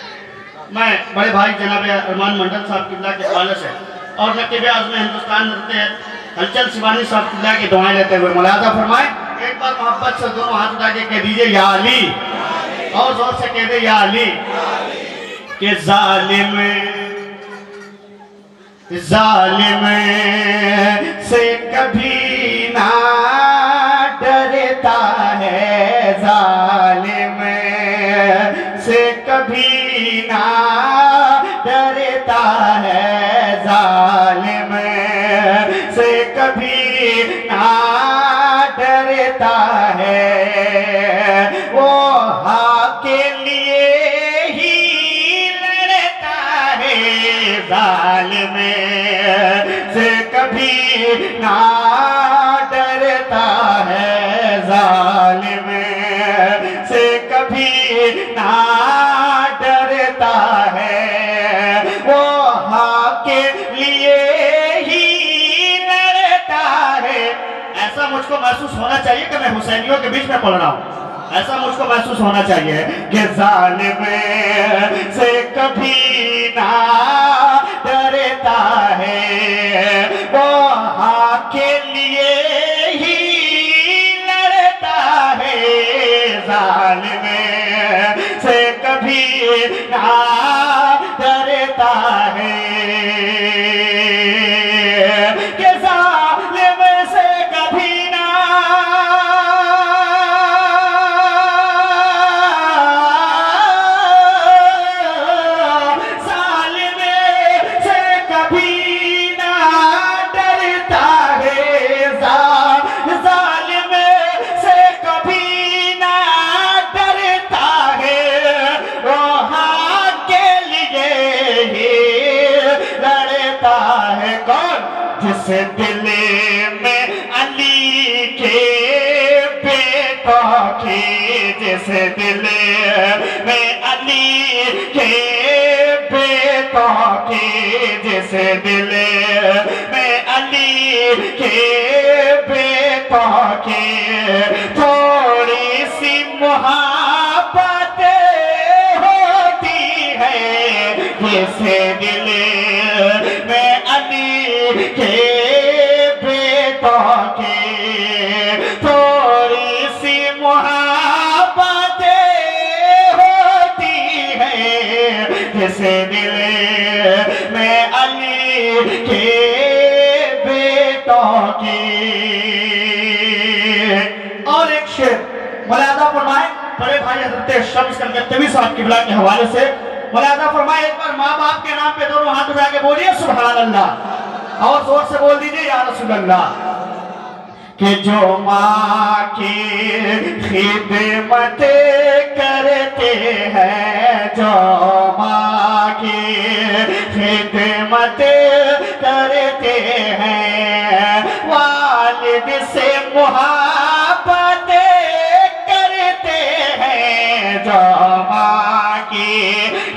Speaker 5: मैं बड़े भाई जनाब अरमान मंडल साहब क़िबला के हवाले से और नतीब आज़म हिंदुस्तान हलचल सिवानी साहब क़िबला की दुआएं लेते हुए मुलाज़ा फरमाएं। एक बार मोहब्बत से दोनों हाथ उठा के कह दीजिए या अली, और जोर से कह दे या अली। कि जालिम जालिम से कभी ना डरता है, जालिम से कभी ना डरता है, जालिम से कभी ना डरता है। वो हक के लिए ही लड़ता है, जालिम से कभी ना डरता है, जालिम से कभी ना डरता है। वो हक के लिए ही लड़ता है। ऐसा मुझको महसूस होना चाहिए कि मैं हुसैनियों के बीच में पढ़ रहा हूँ। ऐसा मुझको महसूस होना चाहिए कि जालिम से कभी ना डरता है, वो हक के लिए ही लड़ता है, जालिम से कभी ना डरता है। कि जालिम से कभी ना जिस दिल में अली के बेटों की, जिस दिल में अली के
Speaker 1: बेटों की जिस दिल में अली के बेटों की थोड़ी सी मोहब्बत होती है, जिस दिल में अली के बेटों की थोड़ी सी मोहब्बत होती है, जिस दिल में अली के बेटों की। और एक शेर मुलादा फरमाए बड़े भाई हजरत शम्स कलकत्तवी साहब किबला के हवाले से। मुलादा फरमाए एक बार माँ बाप के नाम पे दोनों हाथ उठा के बोलिए सुभान अल्लाह, और जोर से बोल दीजिए या रसूल अल्लाह। कि जो माँ की खिदमत करते हैं, जो माँ की खिदमत करते हैं, वालिद से मोहब्बत करते हैं, जो माँ की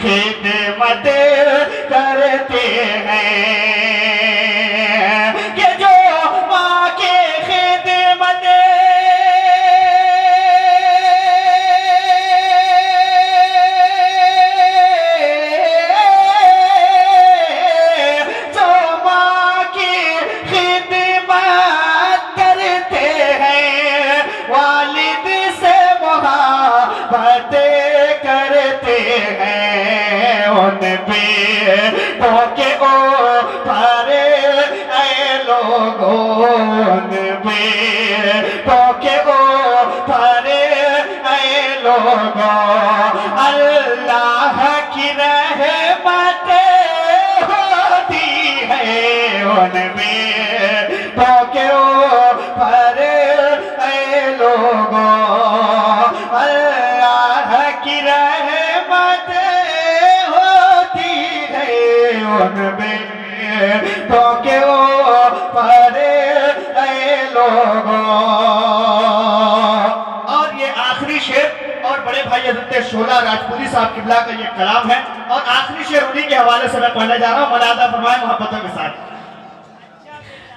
Speaker 1: खिदमत करते हैं, कि जो माँ के खिदमत जो माँ की खिदमत करते हैं, वालिद से मोहब्बत करते हैं, उन बेटों के ऊपर ऐ लोगों, उन बेटों के ऊपर ऐ लोगों, अल्लाह की रहमत होती है, उन बेटों के ऊपर ऐ लोगों, अल्लाह की रहमत होती है, उन बेटों के ऊपर ऐ लोगों। और ये आखिरी शेर और बड़े भाई हजरत शोला राजपूती साहब किबला का ये कलाम है, और आखिरी शेर उन्हीं के हवाले से मैं पढ़ने जा रहा हूँ। मुलादा फरमाए मोहब्बतों के साथ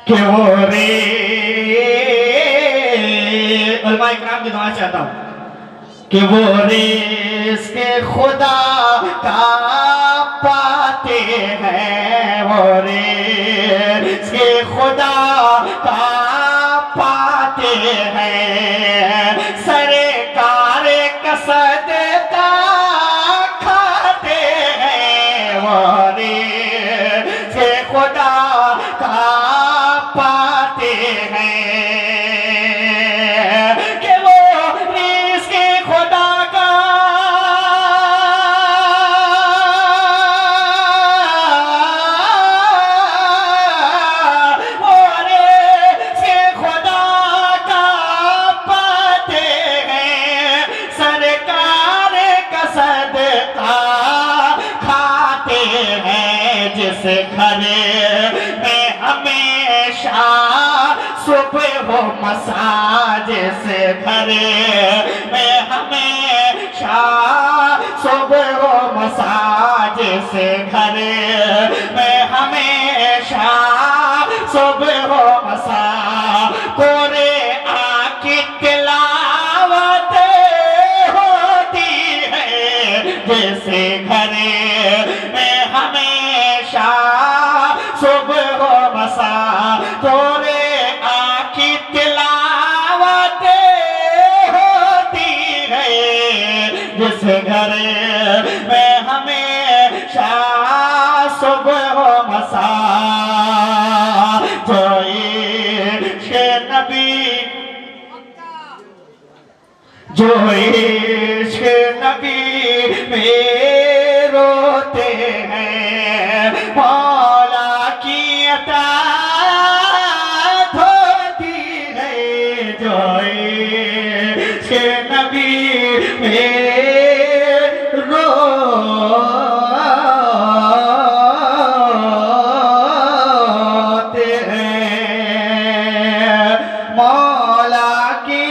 Speaker 1: कि वो रे उलमा इकराम की दुआ चाहता हूँ कि वो रिज़्क़ खुदा का पाते हैं, वो रिज़्क़ खुदा का पाते हैं, सरकार का सदका खाते हैं, वो रिज़्क़ खुदा का पाते हैं, कि वो रिज़्क़ खुदा का वो रिज़्क़ खुदा का पाते हैं, सरकार का सदका खाते हैं, जिस घर में हमेशा सुबह हो मसाज, से घर में हमेशा सुबह हो मसाज, से घर में हमेशा सुबह हो मसा कोरे आकी तिलावत होती है, जैसे घर में हमेशा सुबह हो मसा कोरे आकी तिलावत होती है, जिस घर में हमेशा सुबह हो मसा जो इश्क़ नबी जो इश्क़ नबी में रोते हैं, मौला की अताअत होती है, जो इश्क़ नबी में रोते हैं, मौला की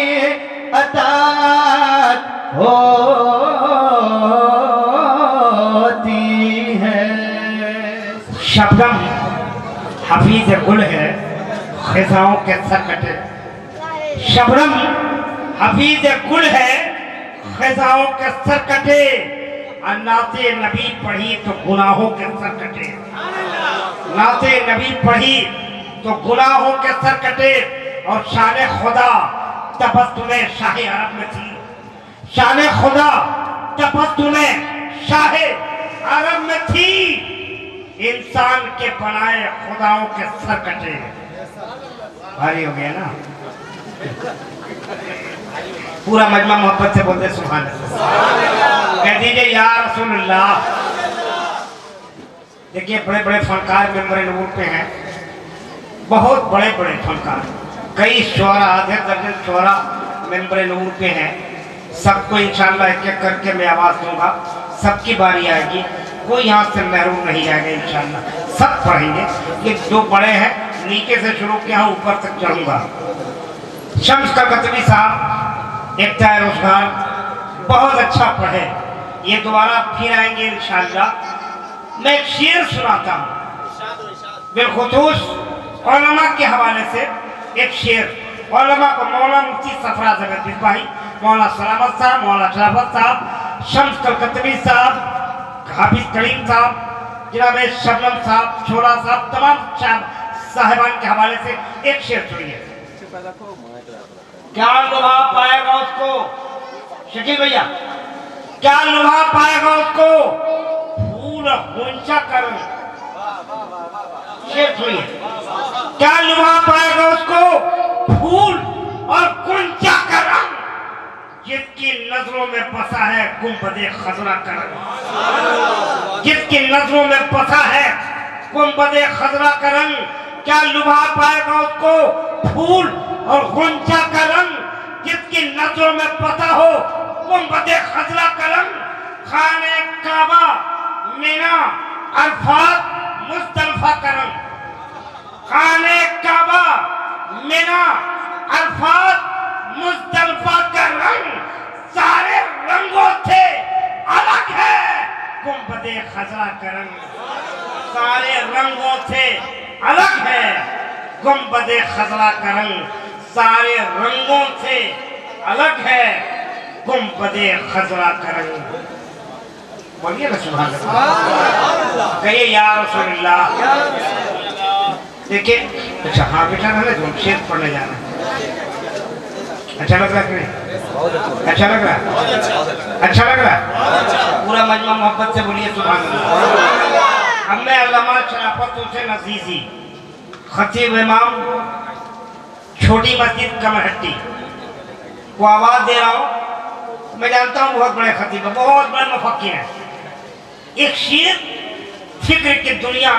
Speaker 1: अताअत होती है। हफीज गुल है खिजाओं के सर कटे। शबनम हफीज गुल है खिजाओं के सर कटे। और नाते नबी पढ़ी तो गुनाहों के सर कटे। नाते नबी पढ़ी तो गुनाहों के सर कटे। और शान खुदा तबस्सुमे शाह अरब में थी। शान खुदा तबस्सुमे शाह अरब में थी। इंसान के बनाए खुदाओं के सर कटे। भारी हो गया ना। पूरा मजमा मोहब्बत से बोलते सुभान अल्लाह। कह दीजिए या रसूलुल्लाह। देखिए बड़े बड़े फनकार मेंबर नूर पे हैं, बहुत बड़े बड़े फनकार, कई शोरा आधे दर्जन शोरा मेंबर नूर पे हैं। सबको इंशाल्लाह एक एक करके मैं आवाज़ दूंगा, सबकी बारी आएगी, कोई यहाँ से महरूम नहीं जाएगा इंशाल्लाह। सब पढ़ेंगे। ये जो बड़े हैं नीचे से शुरू किया ऊपर तक चढ़ूंगा। शम्स कलकतवी साहब एक रोजगार बहुत अच्छा पढ़े, ये दोबारा फिर आएंगे इंशाल्लाह। मैं एक शेर सुनाता हूँ बिलखुसूस उलमा के हवाले से। एक शेर उलमा को मौला मुफ्ती सफराज अहमद बिस्वाही, मौला सलामत साहब, मौला शराफत साहब, शम्स कलकतवी साहब, हाफिज करीम साहब, जनाब शबनम साहब, छोरा साहब, तमाम साहिबान के हवाले से एक शेर सुनिए। क्या लुभा पाएगा उसको शकील भैया, क्या लुभा पाएगा उसको फूल गुंचा कर। शेर सुनिए। क्या लुभा पाएगा उसको फूल और गुंचा का रंग, जिसकी नजरों में बसा है गुंबदे खजरा का रंग। जिसकी नजरों में बसा है गुंबदे खजरा का रंग, क्या लुभा पाएगा उसको फूल और गुंचा का रंग, जिसकी नजरों में पता हो गुंबदे खजरा का रंग। खाने काबा मीना अरफात मुस्तल्फा का रंग। खाने काबा मीना अरफात मुस्तल्फा का रंग, सारे रंगों से अलग है गुंबदे खजरा का रंग। सारे रंगों से अलग है गुंबदे खजरा का रंग। सारे रंगों से अलग है गुंबदे खजरा का रंग। बोलिए ना सुभान अल्लाह। कहिए या रसूलुल्लाह। देखिए अच्छा हाँ बेटा ना जो शेर पढ़ने जा रहे हैं। अच्छा लग रहा है कि नहीं? अच्छा लग रहा है? अच्छा लग रहा है? पूरा मजमा मोहब्बत से बोलिए सुभान अल्लाह। अब मैं अल्लामा शराफत हुसैन अजीजी खतीब इमाम छोटी मस्जिद कमरहट्टी को आवाज दे रहा हूँ। मैं जानता हूँ बहुत बड़े खतीब, बहुत बड़े मुफक्किर हैं। एक शेर फिक्र की दुनिया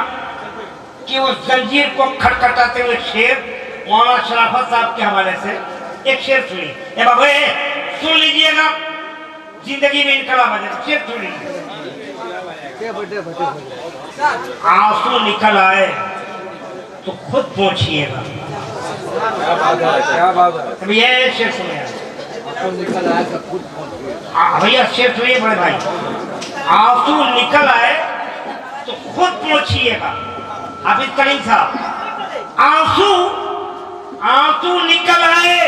Speaker 1: की उस जंजीर को खटखटाते हुए शेर मौलाना शराफत साहब के हवाले से एक शेर सुनिए। ए बाबू सुन लीजिएगा, जिंदगी में इनकलाब आ जाए। शेर सुन लीजिए। आंसू निकल आए तो खुद पहुंचिएगा। ये शेर सुनिए भैया, शेर सुनिए बड़े भाई। आंसू निकल आए तो खुद पहुंचिएगा। हाफिज करीम साहब, आंसू निकल आए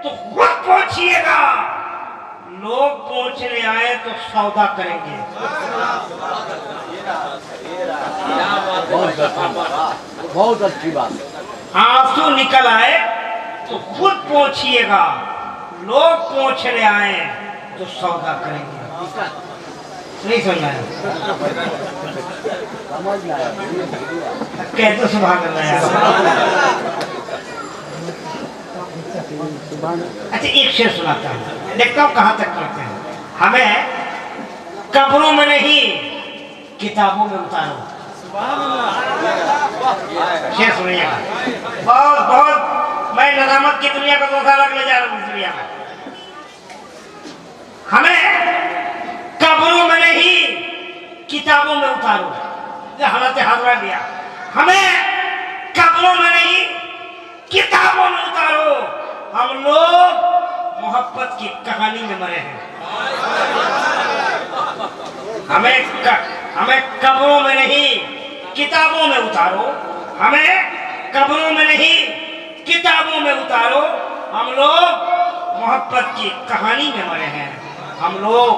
Speaker 1: तो खुद पहुंचिएगा। लोग पहुंचने आए तो सौदा करेंगे।
Speaker 3: बहुत अच्छी बात।
Speaker 1: आंसू निकल आए तो खुद पहुंचिएगा। लोग पहुंचने आए तो सौदा करेंगे। नहीं समझ आया? कहते सुभान अल्लाह यार। अच्छा एक शेर सुनाता हूँ, देखता हूँ कहाँ तक करते हैं। हमें कब्रों में नहीं किताबों में उतारो। शेर सुनिएगा। बहुत बहुत मैं नजामत की दुनिया का 2 साल ले जा रहा हूँ। दुनिया में हमें कब्रों में नहीं किताबों में उतारो। हालत हाजरा दिया। हमें कब्रों में नहीं किताबों में उतारो। हम लोग मोहब्बत की कहानी में मरे हैं। हमें कब्रों में नहीं किताबों में उतारो। हमें कब्रों में नहीं किताबों में उतारो। हम लोग मोहब्बत की कहानी में मरे हैं, हम लोग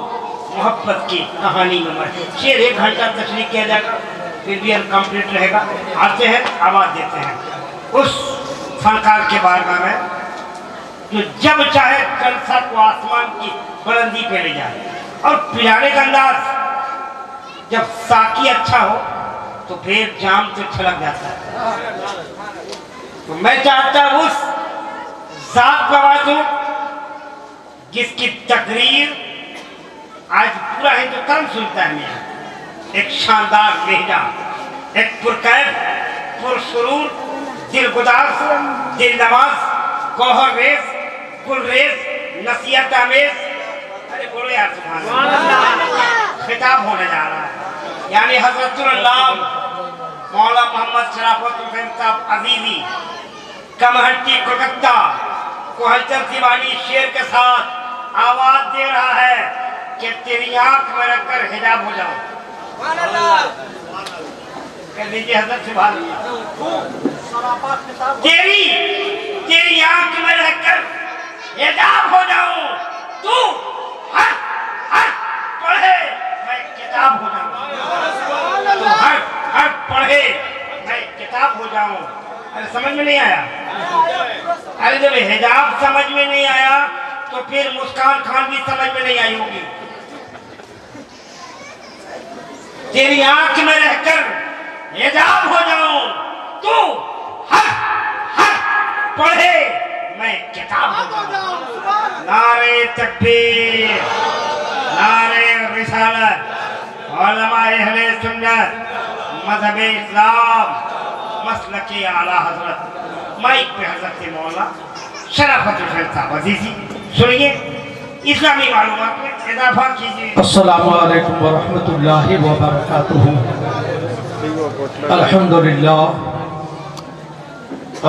Speaker 1: मोहब्बत की कहानी में मरे। शेर 1 घंटा तशरीह किया जाएगा, फिर भी अनकम्प्लीट रहेगा। आते हैं, आवाज़ देते हैं उस फनकार के बारगाह में जो जब चाहे जलसा को आसमान की बुलंदी पे ले जाए, और पिलाने का अंदाज जब साकी अच्छा हो तो फिर जाम से छलक जाता है। तो मैं चाहता हूं उस जात को आवाज दूं जिसकी तकरीर आज पूरा हिंदुस्तान सुनता है। मेरा एक शानदार लहजा, एक पुरकैफ, पुरसुरूर, दिलगुदार, दिल नवाज, गौहर रेस, गुल रेस, नसीहत आमेज। अरे बोलो यार सुभान अल्लाह। खिताब होने जा रहा है, यानी हज़रतुल्लाह मौला मोहम्मद शराफत हुसैन साहब अजीजी कमहट्टी कोलकाता को हलचल दीवानी शेर के साथ आवाज दे रहा है कि तेरी आंख में रखकर हिजाब हो जाओ। कह दीजिए हजरत सुभान अल्लाह। तेरी आंख में रखकर हिजाब हो जाऊं, तू हर हर पढ़े मैं किताब हो जाऊं, तू हर पढ़े मैं किताब हो जाऊं। अरे समझ में नहीं आया? अरे जब हिजाब समझ में नहीं आया तो फिर मुस्कान खान भी समझ में नहीं आई होगी। तेरी आंख में रहकर हिजाब हो जाऊं, तू हर हर पढ़े मैं किताब हो जाऊं। नारे तकबीर, नारे रिसालत, उलमाए अहले सुन्नत, मज़हब इस्लाम, मसलके आला हजरत। माइक पे हजरत मौला शराफत हुसैन साहब अजीजी सुनिए, इस्लामी मालूमात में इजाफा कीजिए।
Speaker 4: अस्सलामु अलैकुम व रहमतुल्लाहि व बरकातुहू। अल्हम्दुलिल्लाह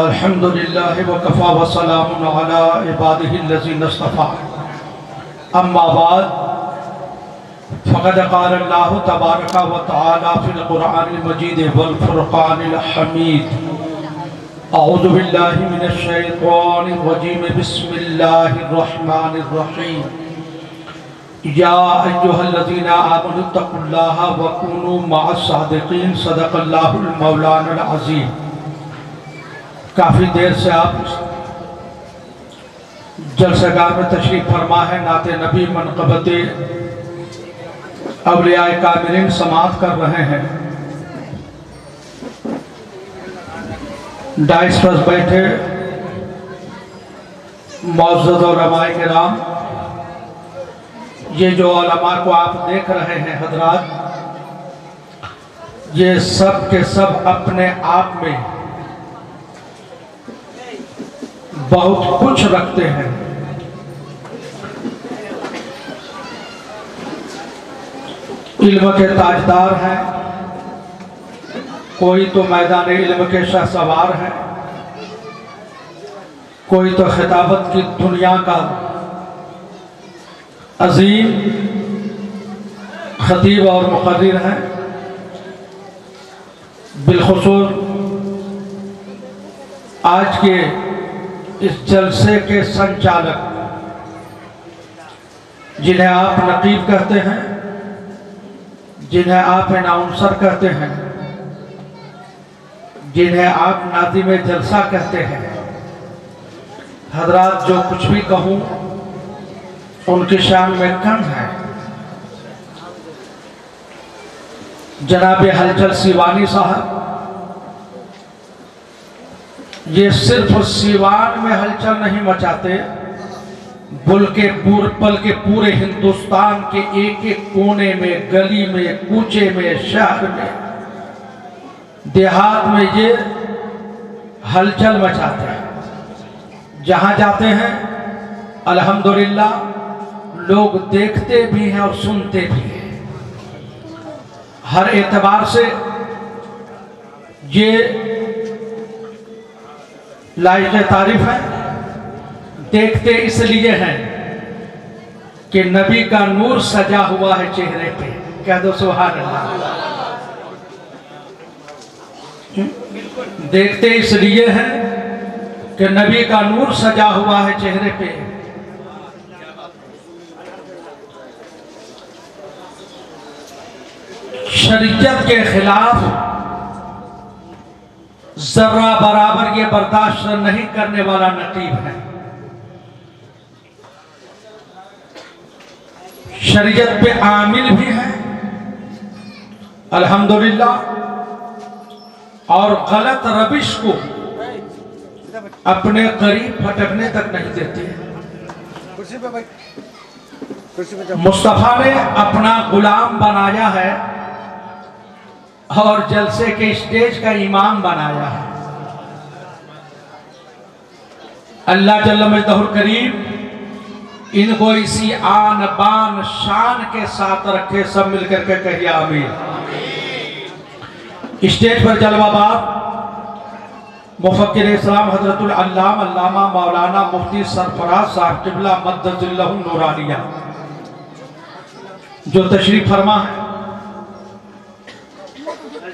Speaker 4: अल्हम्दुलिल्लाह व कफ़ा व सलामुन अला इबादिहि लज़ीना इस्तफ़ा। अम्मा बाद फ़क़द क़ाल अल्लाहु तबारक व तआला फ़िल क़ुरआनिल मजीद वल फ़ुरक़ानिल हमीद। अऊज़ु बिल्लाहि मिनश शैतानिर रजीम, बिस्मिल्लाहिर रहमानिर रहीम। या अय्युहल्लज़ीना आमनु तक़ुल्लाहा व कूनू मअस सादिक़ीन। सदक़ल्लाहुल मौलानाल अज़ीम। काफ़ी देर से आप जलसेगाह में तशरीफ़ फरमा है, नाते नबी मनक़बते अवलियाए कामिलीन समाअत कर रहे हैं। डाइस पर बैठे मौजूद उलमाए किराम, ये जो उलमा को आप देख रहे हैं हजरात, ये सब के सब अपने आप में बहुत कुछ रखते हैं। इल्म के ताजदार हैं, कोई तो मैदान इल्म के शहसवार है, कोई तो खिताबत की दुनिया का अजीम खतीब और मुक़र्रिर है। बिलखुसूस आज के इस जलसे के संचालक, जिन्हें आप नकीब कहते हैं, जिन्हें आप अनाउंसर कहते हैं, जिन्हें आप नाज़िम जलसा कहते हैं, हजरात जो कुछ भी कहूँ उनकी शान में कम है। जनाब हलचल सीवानी साहब, ये सिर्फ सीवान में हलचल नहीं मचाते, बल्कि पूरे हिंदुस्तान के एक एक कोने में, गली में, कूचे में, शहर में, देहात में ये हलचल मचाते हैं। जहाँ जाते हैं अल्हम्दुलिल्लाह लोग देखते भी हैं और सुनते भी हैं। हर एतबार से ये लायक तारीफ है। देखते इसलिए हैं कि नबी का नूर सजा हुआ है चेहरे पे। कह दो सुभान अल्लाह।
Speaker 6: देखते इसलिए हैं कि नबी का नूर सजा हुआ है चेहरे पे। शरीयत के खिलाफ जर्रा बराबर ये बर्दाश्त नहीं करने वाला नकीब है। शरीयत पे आमिल भी है अल्हम्दुलिल्लाह, और गलत रविश को अपने करीब फटकने तक नहीं देते। मुस्तफा ने अपना गुलाम बनाया है और जलसे के स्टेज का इमाम बनाया है। अल्लाह जल्ल मजदहुल करीम इनको इसी आन बान शान के साथ रखे। सब मिलकर के कहिए आमीन। स्टेज पर जलवाबाज मुफक्किर इस्लाम हजरतुल अल्लामा मौलाना मुफ्ती सरफराज साहब क़िबला मद्दजिल्लहु नूरानिया जो तशरीफ फरमा है।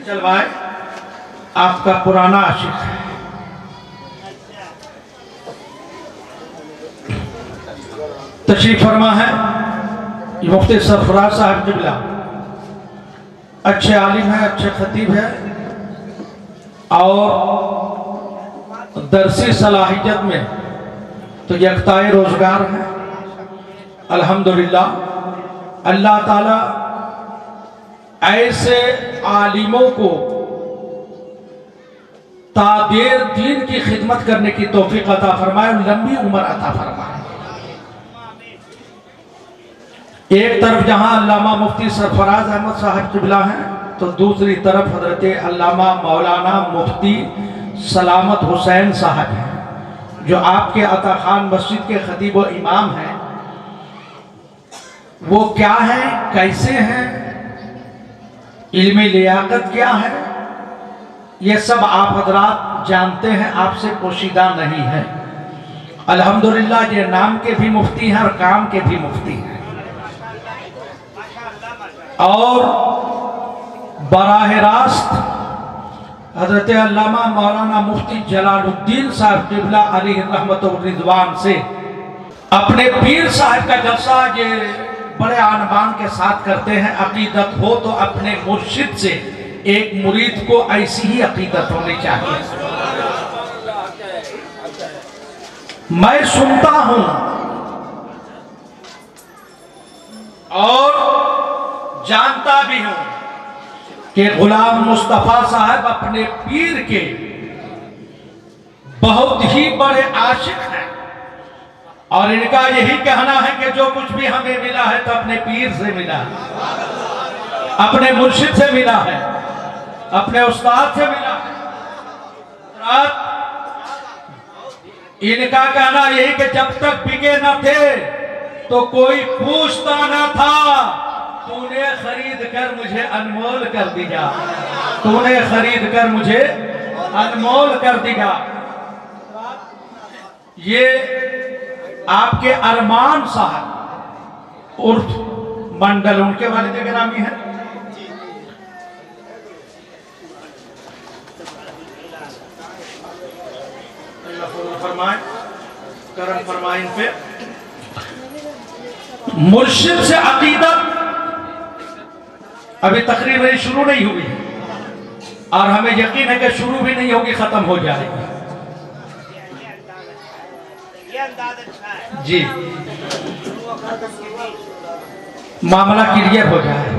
Speaker 6: चलवाए आपका पुराना आशिक है। तशरीफ फरमा है मुफ्ती सरफराज साहब क़िबला। अच्छे आलिम है, अच्छे खतीब है और दरसी सलाहियत में तो यकताए रोजगार है अल्हम्दुलिल्लाह। अल्लाह ताला ऐसे आलिमों को तादेर दीन की खिदमत करने की तौफीक अता फरमाए और लंबी उम्र अता फरमाए। एक तरफ जहां अल्लामा मुफ्ती सरफराज अहमद साहब क़िबला हैं तो दूसरी तरफ हजरत अल्लामा मौलाना मुफ्ती सलामत हुसैन साहब हैं जो आपके अता खान मस्जिद के खतीब व इमाम हैं। वो क्या है, कैसे हैं, इल्मी लियाकत क्या है, ये सब आप हजरात जानते हैं, आपसे पोशीदा नहीं है। अल्हम्दुलिल्लाह ये नाम के भी मुफ्ती हैं और काम के भी मुफ्ती हैं। और बराह रास्त हजरत अल्लामा मौलाना मुफ्ती जलालुद्दीन साहब क़िबला अलैहि रहमत व रिज़वान से अपने पीर साहब का जलसा ये बड़े आनबान के साथ करते हैं। अकीदत हो तो अपने मुर्शिद से एक मुरीद को ऐसी ही अकीदत होनी चाहिए। मैं सुनता हूं और जानता भी हूं कि गुलाम मुस्तफा साहब अपने पीर के बहुत ही बड़े आशिक हैं और इनका यही कहना है कि जो कुछ भी हमें मिला है तो अपने पीर से मिला है, अपने मुर्शिद से मिला है, अपने उस्ताद से मिला है। इनका कहना यही कि जब तक बिके न थे तो कोई पूछता न था, तूने खरीद कर मुझे अनमोल कर दिया, तूने खरीद कर मुझे अनमोल कर दिया। ये आपके अरमान साहब उर्फ मंडल उनके वालिद गिरामी है। फरमाए करम फरमाए इन पे। मुर्शिद से अकीदत अभी तकरीर मेरी शुरू नहीं हुई और हमें यकीन है कि शुरू भी नहीं होगी, खत्म हो जाएगी। जी मामला क्लियर हो जाए।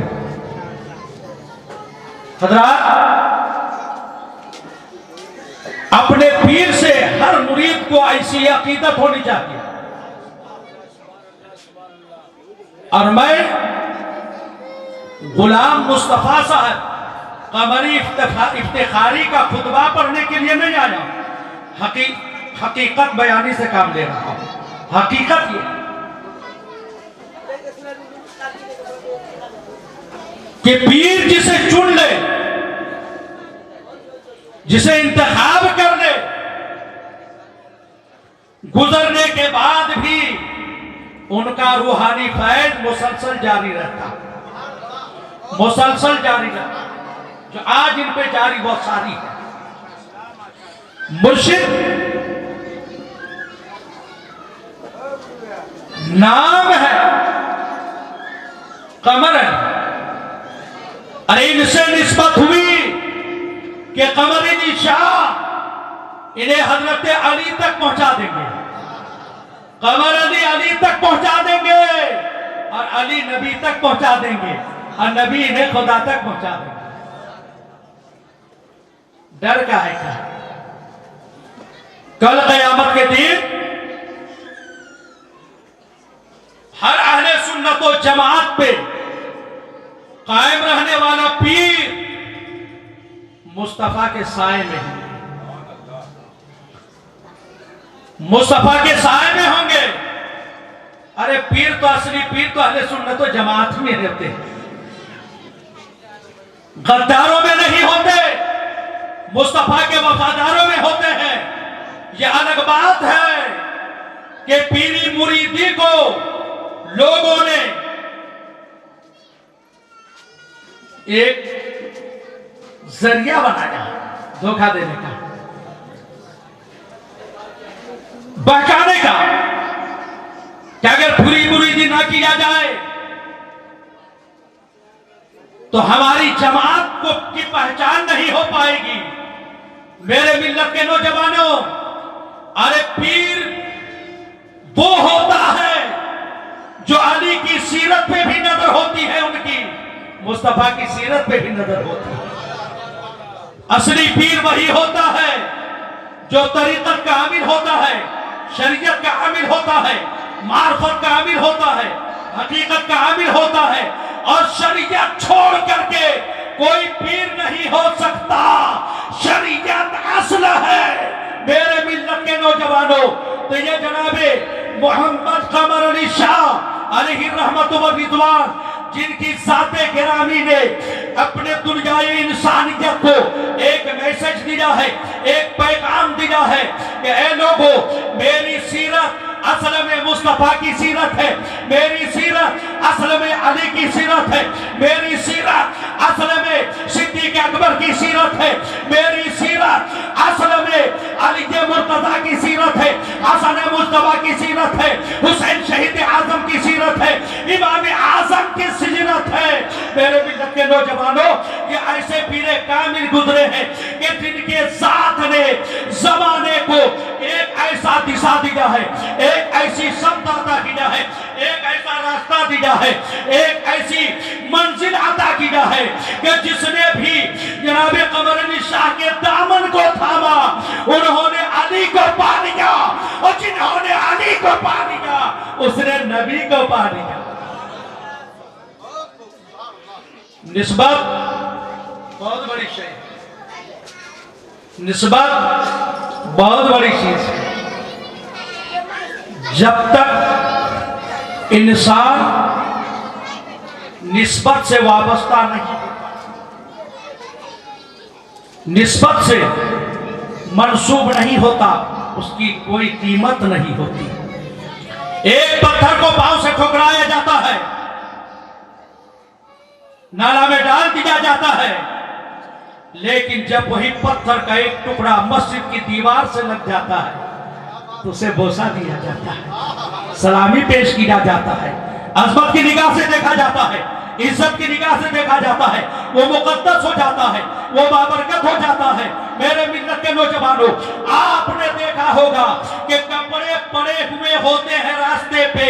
Speaker 6: हजरात, अपने पीर से हर मुरीद को ऐसी अकीदत होनी चाहिए। और मैं गुलाम मुस्तफा साहब कमरी इफ्तिखारी का खुतबा पढ़ने के लिए नहीं आया, हकीकत बयानी से काम ले रहा हूं। हकीकत ये कि पीर जिसे चुन ले, जिसे इंतखाब कर ले, गुजरने के बाद भी उनका रूहानी फैज मुसलसल जारी रहता, मुसलसल जारी रहता। जो आज इन पे जारी वो सारी है। मुर्शिद नाम है कमर है। अरे इनसे निस्बत हुई कि कमर शाह इन्हें हजरत अली तक पहुंचा देंगे, कमर अली तक पहुंचा देंगे और अली नबी तक पहुंचा देंगे और नबी इन्हें खुदा तक पहुंचा देंगे। डर का है क्या? कल क़यामत के दिन हर अहले सुन्नत व जमात पे कायम रहने वाला पीर मुस्तफा के साए में है, मुस्तफा के साए में होंगे। अरे पीर तो असली पीर तो अहले सुन्नत व जमात में रहते हैं, गद्दारों में नहीं होते, मुस्तफा के वफादारों में होते हैं। यह अलग बात है कि पीरी मुरीदी को लोगों ने एक जरिया बनाया धोखा देने का, बहकाने का, कि अगर पूरी मुरीदी ना किया जाए तो हमारी जमात को की पहचान नहीं हो पाएगी। मेरे मिल्लत के नौजवानों, अरे पीर वो होता है जो अली की सीरत पे भी नजर होती है, उनकी मुस्तफा की सीरत पे भी नजर होती है। असली पीर वही होता है जो तरीक़त का आमिल होता है, शरीयत का आमिल होता है, मार्फत का आमिल होता है, हकीकत का आमिल होता है। और शरीयत छोड़ करके कोई पीर नहीं हो सकता। शरीयत असल है मेरे मिल्लत के नौजवानों। तो ये जनाबे मोहम्मद कमर अली शाह अलैहि रहमत व रिज़वान, जिनकी ज़ाते गिरामी ने अपने दुनियाई इंसानियत को एक मैसेज दिया है, एक पैगाम दिया है कि ऐ लोगों, मेरी सीरत असल में मुस्तफा की सीरत है, मेरी सीरत असल में अली की सीरत है, मेरी सीरत असल में सिद्दीक़ अकबर की सीरत है, मेरी सीरत असल में अली के मुर्तज़ा की सीरत है, हसन मुस्तफा की सीरत है, हुसैन शहीद आजम की सीरत है, इमाम आजम की सीरत है। मेरे मिल्लत के नौजवानों, ये ऐसे पीरे कामिल गुजरे हैं कि जिनके साथ ने जमाने को एक ऐसा दिशा दिया है, एक ऐसी समत अता किया है, एक ऐसा रास्ता दिया है, एक ऐसी मंजिल अता किया है कि जिसने भी जनाब कमर अली शाह के दामन को थामा, उन्होंने अली को पा लिया, और जिन्होंने अली को पा लिया उसने नबी को पा लिया। निस्बत बहुत बड़ी चीज है, निस्बत बहुत बड़ी चीज है। जब तक इंसान निस्बत से वाबस्ता नहीं, निस्बत से मंसूब नहीं होता, उसकी कोई कीमत नहीं होती। एक पत्थर को पांव से ठुकराया जाता है, नाला में डाल दिया जाता है, लेकिन जब वही पत्थर का एक टुकड़ा मस्जिद की दीवार से लग जाता है तो उसे बोसा दिया जाता है, सलामी पेश किया जाता है, अज़मत की निगाह से देखा जाता है, इज्जत की निगाह से देखा जाता है, वो मुकद्दस हो जाता है, वो बाबरकत हो जाता है। मेरे मिल्लत के नौजवानों, आपने देखा होगा कि कपड़े पड़े हुए होते हैं रास्ते पे,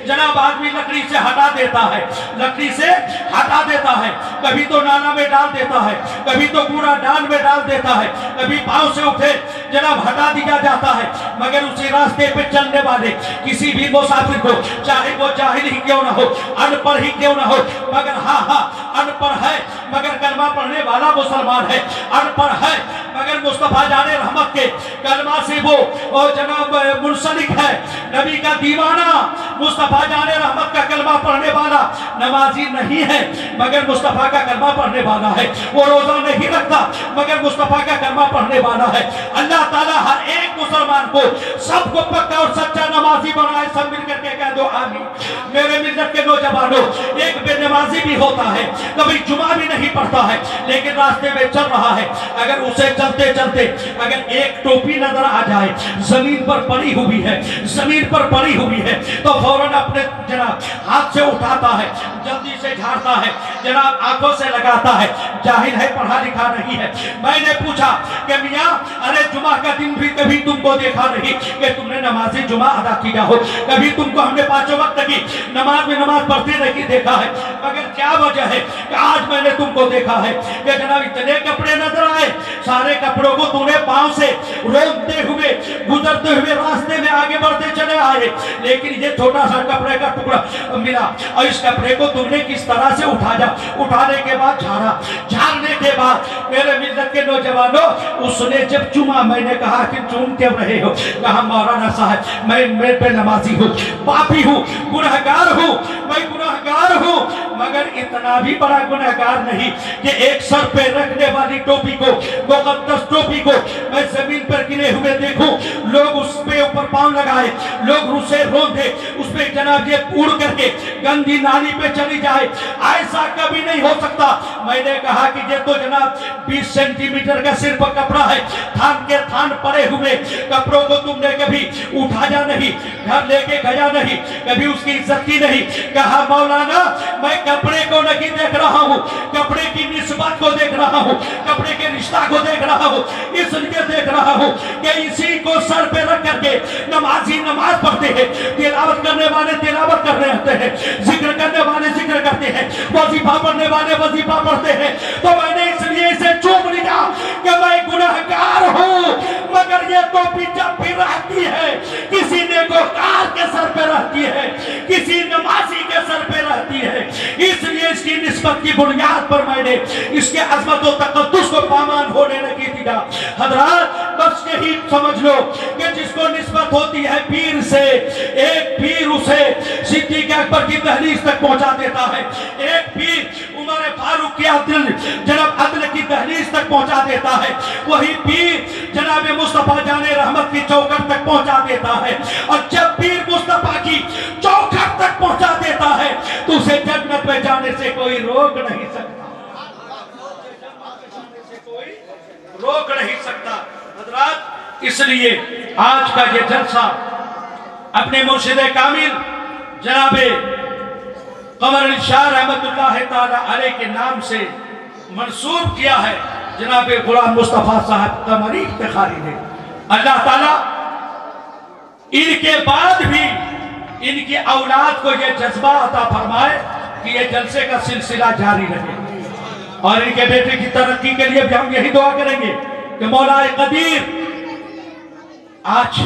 Speaker 6: जनाब आदमी लकड़ी से हटा देता है, लकड़ी से हटा देता है, कभी तो नाला में डाल देता है, कभी तो कूड़ा डाल में डाल देता है, कभी पांव से उठे जनाब हटा दिया जाता है। मगर उसी रास्ते पे चलने वाले किसी भी मुसाफिर को, चाहे वो जाहिल ही क्यों ना हो, अनपढ़ ही क्यों ना हो, मगर हाँ अनपढ़ है मगर कलमा पढ़ने वाला मुसलमान है, अनपढ़ है मगर मुस्तफा जाने रहमत के कलमा से वो और जनाब मुंसलिक है, नबी का दीवाना, मुस्तफा जाने रहमत का कलमा पढ़ने वाला, नमाजी नहीं है मगर मुस्तफा का कलमा पढ़ने वाला है, वो रोजा नहीं रखता मगर मुस्तफा का कलमा पढ़ने वाला है। अल्लाह ताला हर एक मुसलमान को, सबको पक्का और सच्चा नमाजी बनाए। सब मिल करके कह दो आमीन। मेरे मिल्लत के नौजवानों, एक बेनमाजी भी होता है, कभी जुमा भी नहीं पढ़ता है, लेकिन रास्ते में चल रहा है, अगर उसे चलते चलते अगर एक टोपी नजर आ जाए जमीन पर पड़ी हुई है, जमीन पर पड़ी हुई है, तो फौरन अपने जनाब हाथ से उठाता है, जल्दी से झाड़ता है, जनाब आंखों से लगाता है, जाहिल है, पढ़ा लिखा नहीं है। मैंने पूछा कि मियाँ, अरे जुमा का दिन भी कभी तुमको देखा नहीं कि तुमने नमाज़े जुमा अदा किया हो, कभी तुमको हमने पांचों वक्त की नमाज में नमाज पढ़ते नहीं देखा है, मगर क्या वजह है कि आज मैंने तुमको देखा है कि जनाब इतने कपड़े नजर आए, सारे कपड़ों को तूने पांव से रोकते हुए गुजरते हुए रास्ते में आगे बढ़ते चले आए, लेकिन ये छोटा सा कपड़े का टुकड़ा मिला और इस कपड़े को तुमने किस तरह से उठाने के बाद झाड़ने के बाद मेरे मिल्लत के नौजवानों, उसने जब चुमा, मैंने कहा कि चूम क्यों रहे हो, कहा मौलाना साहब मैं पे नमाजी हूँ, पापी हूँ, गुनहगार हूँ, मैं गुनहगार हूँ, मगर इतना भी बड़ा गुनहगार नहीं कि एक सर पे रखने वाली टोपी को, मुकद्दस टोपी को मैं जमीन पर गिरे हुए देखूं, लोग उस पे ऊपर पांव लगाए, लोग उसे रोंदे, उस पे जनाब ये उड़ करके गंदी नाली पे चली जाए, ऐसा कभी नहीं हो सकता। मैंने कहा कि ये तो जनाब 20 सेंटीमीटर का सिर्फ कपड़ा है, थान के थान पड़े हुए कपड़ों को तुमने कभी उठाया नहीं, घर लेके गया नहीं, कभी उसकी इज्जत की नहीं। कहा मौलाना, मैं कपड़े को नहीं देख रहा हूँ, कपड़े की निस्बत को देख रहा हूँ, कपड़े के रिश्ता को देख रहा हूँ, इसलिए देख रहा हूँ कि इसी को सर पे रख करके नमाजी नमाज पढ़ते हैं, तिलावत करने वाले तिलावत कर रहे होते हैं, जिक्र करने वाले जिक्र करते हैं, वजीफा पढ़ने वाले वजीफा पढ़ते हैं। तो मैंने इसलिए इसे चूम लिया कि मैं गुनहगार हूँ, मगर ये टोपी जब भी रहती है किसी नेकोकार के सर पे रहती है, किसी नमाजी के सर पे रहती है, इसलिए इसकी निस्बत की बुनियाद पर मैंने इसके अजमत और तकद्दुस को पामान होने नहीं दिया। हजरात, बस यही समझ लो कि जिसको निस्बत होती है पीर से, एक पीर उसे सिद्दीक़ अकबर की दहलीज तक पहुंचा देता है, एक पीर उमर फारूक की अदल की दहलीज तक पहुंचा देता है, वही पीर जनाब मुस्तफा जाने रहमत की चौखट तक पहुंचा देता है, और जब पीर मुस्तफा की चौखट तक पहुंचा देता है तो उसे जन्नत में जाने से कोई रोक नहीं सकता, रोक नहीं सकता। हज़रात, इसलिए आज का ये जलसा अपने मुर्शिद कामिल जनाबे कमर अली शाह रहमतुल्लाह ताला अलैह के नाम से मंसूब किया है, जनाबे गुलाम मुस्तफा साहब कमरी इफ्तिखारी ने। अल्लाह ताला इनके बाद भी इनकी औलाद को यह जज्बा अता फरमाए कि यह जलसे का सिलसिला जारी रहे, और इनके बेटे की तरक्की के लिए भी हम यही दुआ करेंगे कि मौलाए कदीर आज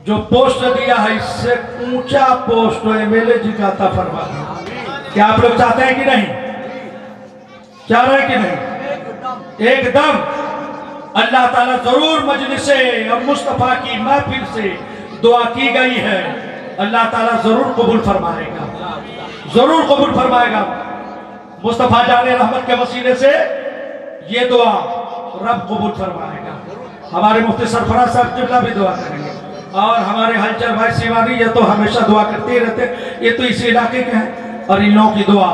Speaker 6: जो पोस्ट दिया है इससे ऊंचा पोस्ट एमएलए जी का अता फरमा। क्या आप लोग चाहते हैं कि नहीं, चाह रहे हैं कि नहीं? एकदम अल्लाह ताला जरूर मजलिसे और मुस्तफा की महफिल से दुआ की गई है, अल्लाह ताला जरूर कबूल फरमाएगा, जरूर कबूल फरमाएगा। मुस्तफा जाने रहमत के वसीले से ये दुआ रब कबूल फरमाएगा। हमारे मुफ्ती सरफराज साहब किबला भी दुआ करेंगे, और हमारे हलचल भाई शिवानी ये तो हमेशा दुआ करते ही रहते, ये तो इसी इलाके के हैं, और इन लोगों की दुआ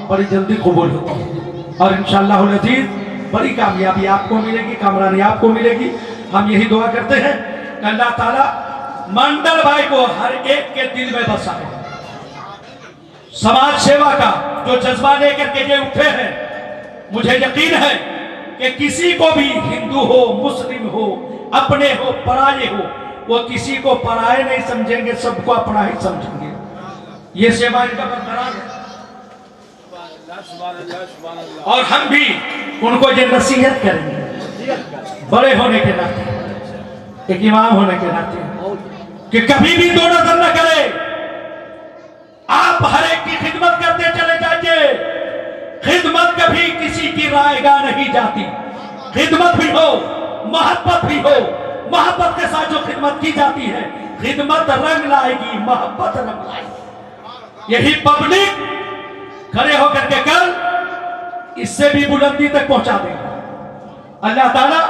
Speaker 6: बड़ी जल्दी कबूल होती है, और इंशाअल्लाह अज़ीज़ बड़ी कामयाबी आपको मिलेगी, कामरानी आपको मिलेगी। हम यही दुआ करते हैं कि अल्लाह ताला मंडल भाई को हर एक के दिल में बसाए, समाज सेवा का जो जज्बा लेकर के ये उठे हैं, मुझे यकीन है कि किसी को भी, हिंदू हो, मुस्लिम हो, अपने हो, पराये हो, वो किसी को पराये नहीं समझेंगे, सबको अपना ही समझेंगे। ये सेवा इनका बरकरार है, और हम भी उनको ये नसीहत करेंगे बड़े होने के नाते, एक इमाम होने के नाते, कि कभी भी दो नजर न करे, आप हर एक की खिदमत करते चले जाइए। खिदमत कभी किसी की रायगाह नहीं जाती, खिदमत भी हो, मोहब्बत भी हो, मोहब्बत के साथ जो खिदमत की जाती है, खिदमत रंग लाएगी, मोहब्बत रंग लाएगी। यही पब्लिक खड़े होकर के कल इससे भी बुलंदी तक पहुंचा देगा। अल्लाह ताला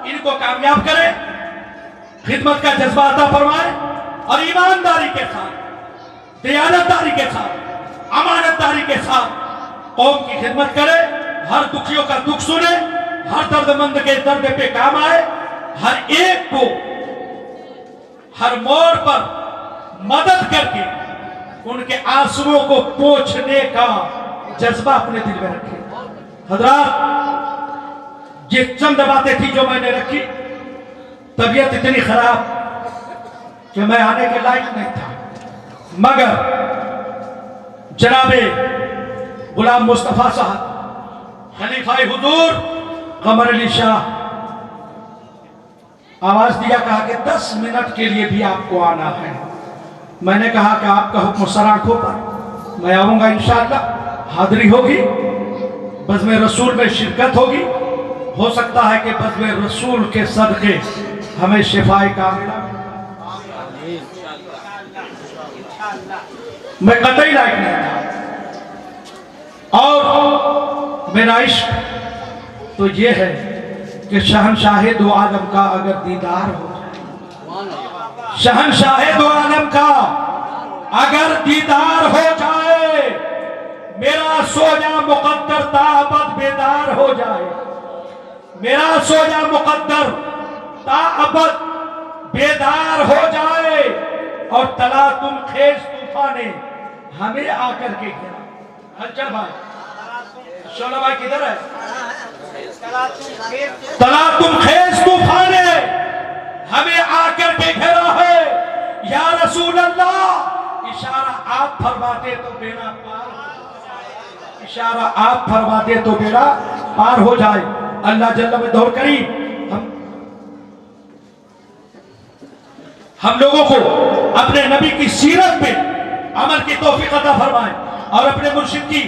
Speaker 6: इनको कामयाब करे, खिदमत का जज्बा अता फरमाए, और ईमानदारी के साथ दियानतदारी के साथ, अमानतदारी के साथ कौम की खिदमत करे, हर दुखियों का दुख सुने, हर दर्दमंद के दर्द पे काम आए, हर एक को हर मोड़ पर मदद करके उनके आंसुओं को पोंछने का जज्बा अपने दिल में रखे। हजरात, ये चंद बातें थी जो मैंने रखी। तबीयत इतनी खराब कि मैं आने के लायक नहीं था, मगर जनाबे गुलाम मुस्तफा साहब, खलीफाए हुजूर कमर अली शाह आवाज दिया, कहा कि 10 मिनट के लिए भी आपको आना है। मैंने कहा कि आपका हुक्म सराखों पर, मैं आऊंगा इंशाअल्लाह। हाजिरी होगी, बज़्म रसूल में शिरकत होगी। हो सकता है कि बज़्म रसूल के सदक़े हमें शिफाए कामिला। मैं कतई लायक नहीं था। और मेरा इश्क तो ये है कि शहंशाहे दो आलम का अगर दीदार हो जाए, शहंशाहे दो आलम का अगर दीदार हो जाए, मेरा सोजा मुकद्दर ताअबद बेदार हो जाए, मेरा सोजा मुकद्दर ताअबद बेदार हो जाए, और तला तुम खेज तूफाने हमें आकर के घेरा। हलचल भाई, शोला भाई किधर है? तला तुम खेज तूफाने हमें आकर के घेरा है, या रसूल अल्लाह इशारा आप फरमाते तो बेड़ा पार हो, इशारा आप फरमाते तो बेड़ा पार हो जाए। अल्लाह जल्ल में दौड़ करी हम लोगों को अपने नबी की सीरत में अमल की तौफीक अता फरमाए और अपने मुर्शिद की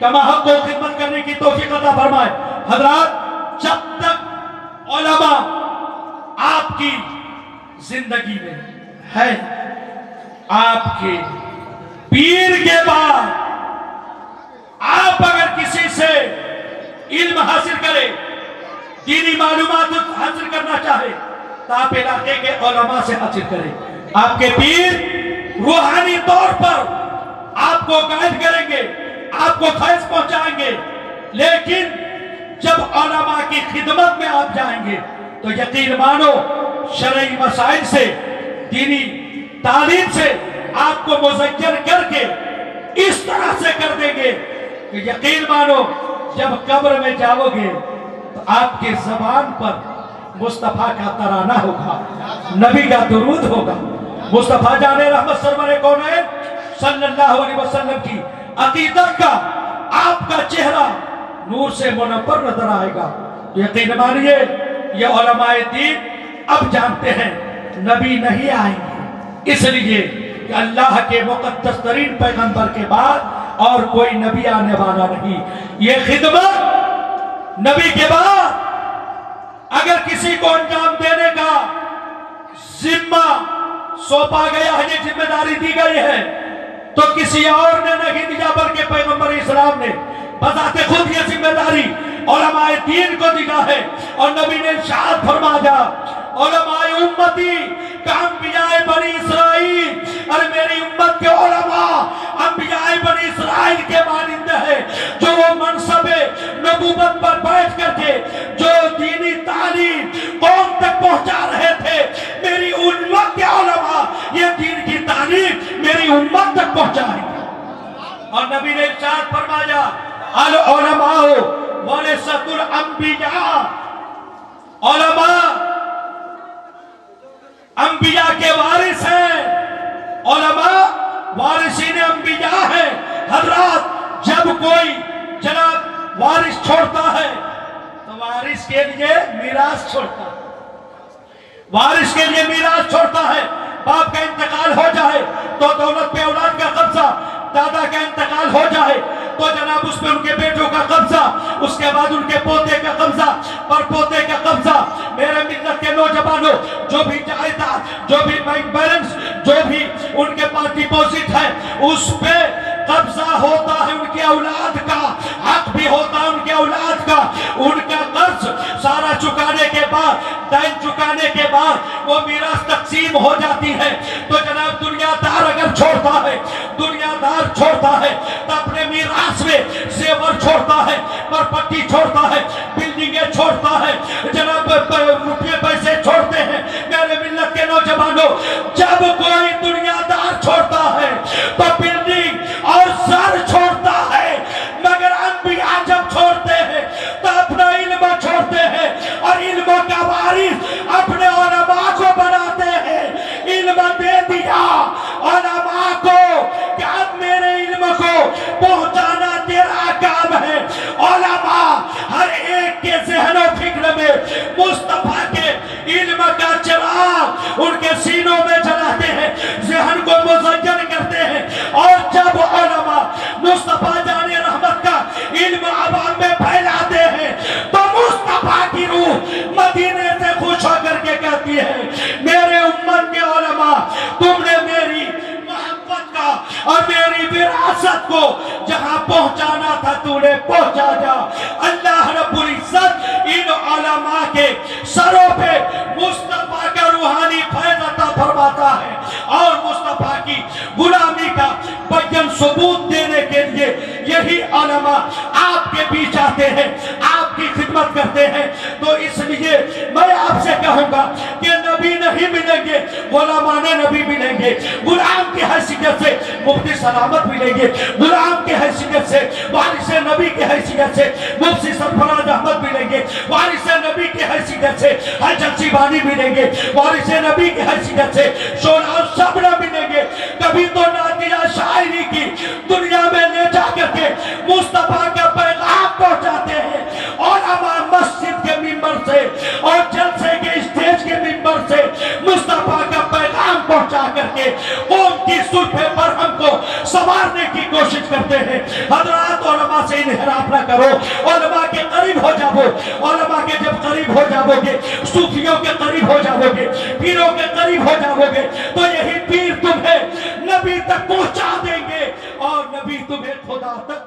Speaker 6: कमा हक को खिदमत करने की तौफीक अता फरमाए। हजरात, जब तक उलमा आपकी जिंदगी में है, आपके पीर के बाद आप अगर किसी से इल्म हासिल करे, दीनी मालूमात हासिल करना चाहे, तो आप इलाके के उलमा से हासिल करें। आपके पीर रूहानी तौर पर आपको गाइड करेंगे, आपको फैज पहुंचाएंगे। लेकिन जब उलमा की खिदमत में आप जाएंगे तो यकीन मानो शरई मसाइल से, दीनी तालीम से आपको मुज़क्किर करके इस तरह से कर देंगे कि यकीन मानो जब कब्र में जाओगे तो आपके ज़बान पर मुस्तफा का तराना होगा, नबी का दुरूद होगा। मुस्तफा जाने रहमत सरवरे कौनैन सल्लल्लाहु अलैहि वसल्लम की अकीदत का आपका चेहरा नूर से मुनव्वर नजर आएगा। यकीन मानिए, ये उलमाए दीन अब जानते हैं नबी नहीं आएंगे, इसलिए कि अल्लाह के मुक़द्दस तरीन पैगंबर के बाद और कोई नबी आने वाला नहीं। ये खिदमत नबी के बाद अगर किसी को अंजाम देने का जिम्मा सौंपा गया है, ये जिम्मेदारी दी गई है, तो किसी और ने नहीं दिया, बल्कि पैगंबर इस्लाम ने बजाते खुद ये जिम्मेदारी उलमाए दीन को दिया है। और नबी ने इरशाद फरमाया, उलमाए उम्मती का अंबियाए बनी इसराइल, और मेरी उम्मत के उलमा अंबियाए बनी इसराइल के मानिंद है, जो वो मनसबे नबूवत पर बैठ करके जो दीनी तालीम कौम तक पहुंचा रहे थे, मेरी उम्मत के उलमा ये दीन की तालीम मेरी उम्मत तक पहुंचाएंगे। और नबी ने इरशाद फरमाया, अल उलमाओ वरसतुल अंबिया, उलमा अंबिया के वारिस हैं, उलमा वारिसीन अंबिया है। हजरात, जब कोई जनाब वारिस छोड़ता है तो वारिस के लिए मीरास छोड़ता है, वारिस के लिए मीरास छोड़ता है। बाप का इंतकाल हो जाए तो दौलत पे औलाद का कब्जा, दादा का इंतकाल हो जाए तो जनाब उस पे उनके बेटों का कब्जा, उसके बाद उनके पोते का कब्जा, पर पोते का कब्जा। मेरे मिल्लत के नौजवानों, जो भी जायदाद, जो भी बैंक बैलेंस, जो भी उनके पास डिपॉजिट है, उस पे कब्जा होता है उनके औलाद का, हक भी होता है उनके औलाद का। उनका कर्ज सारा चुकाने के बाद, दैन चुकाने के बाद वो मीरास तकसीम हो जाती है। तो जनाब दुनियादार अगर छोड़ता है, दुनियादार छोड़ता है तो अपने मीरास में जेवर छोड़ता है, प्रॉपर्टी छोड़ता है, बिल्डिंगें छोड़ता है, जनाब रुपये पैसे छोड़ते हैं। मेरे मिल्लत के नौजवानों, जब कोई दुनियादार छोड़ता है तो बिल्डिंग और सर छोड़ता है, मगर अंबिया जब छोड़ते हैं तो अपना इल्म छोड़ते हैं और इल्म का वारिस अपने उलमा को बनाते हैं। इल्म दे दिया उलमा को कि अब मेरे इल्म को पहुंचाना तेरा काम है। उलमा हर एक के ज़हन फिक्र में मुस्तफा के इल्म का चिराग उनके सीनों में जलाते हैं, ज़हन को मुज़य्यन करते हैं। और जब उलमा मुस्तफा जाने रहमत का इल्म अवाम में फैलाते हैं तो मुस्तफा की रूह मदीने से खुश होकर के कहती है, मेरे उम्मत के उलमा, तुमने मेरी मोहब्बत का और मेरी विरासत को जहां पहुंचाना था तूने पहुंचा जा। अल्लाह रब्बुल इज्जत इन उलमा के सरों पे मुस्तफा का रूहानी फैज़ अता फरमाता है और मुस्तफा की गुलामी का बयान सबूत देने के लिए यही उलमा आपके बीच आते हैं, आपकी खिदमत करते हैं। तो इसलिए मैं आपसे कहूंगा कि नबी नहीं मिलेंगे, गुलामाने नबी मिलेंगे। गुलाम की हैसियत से मुफ्ती सलामत मिलेंगे, गुलाम की हैसियत से वारिस नबी की हैसियत से मुफ्ती सरफराज अहमद मिलेंगे, वारिस नबी की हैसियत से हजरत शिबानी मिलेंगे, वारिस नबी की हैसियत से शोला सबना मिलेंगे। कभी तो नातिया शायरी की दुनिया में ले जाकर के मुस्तफा का पैगाम पहुंचाते हैं और हमारे मस्जिद के मिंबर से और जलसे के स्टेज के मिंबर से मुस्तफा का पैगाम पहुंचा करके कौम की सुल्फ़े पर हमको संवारने की कोशिश करते हैं। हजरात उलमा से इन्हिराफ ना करो, उलमा के करीब हो जाओ। उलमा के जब करीब हो जाओगे, सूफियों के करीब हो जाओगे, पीरों के करीब हो जाओगे, तो यही पीर तुम्हें नबी तक पहुंचा देंगे और नबी तुम्हें खुदा तक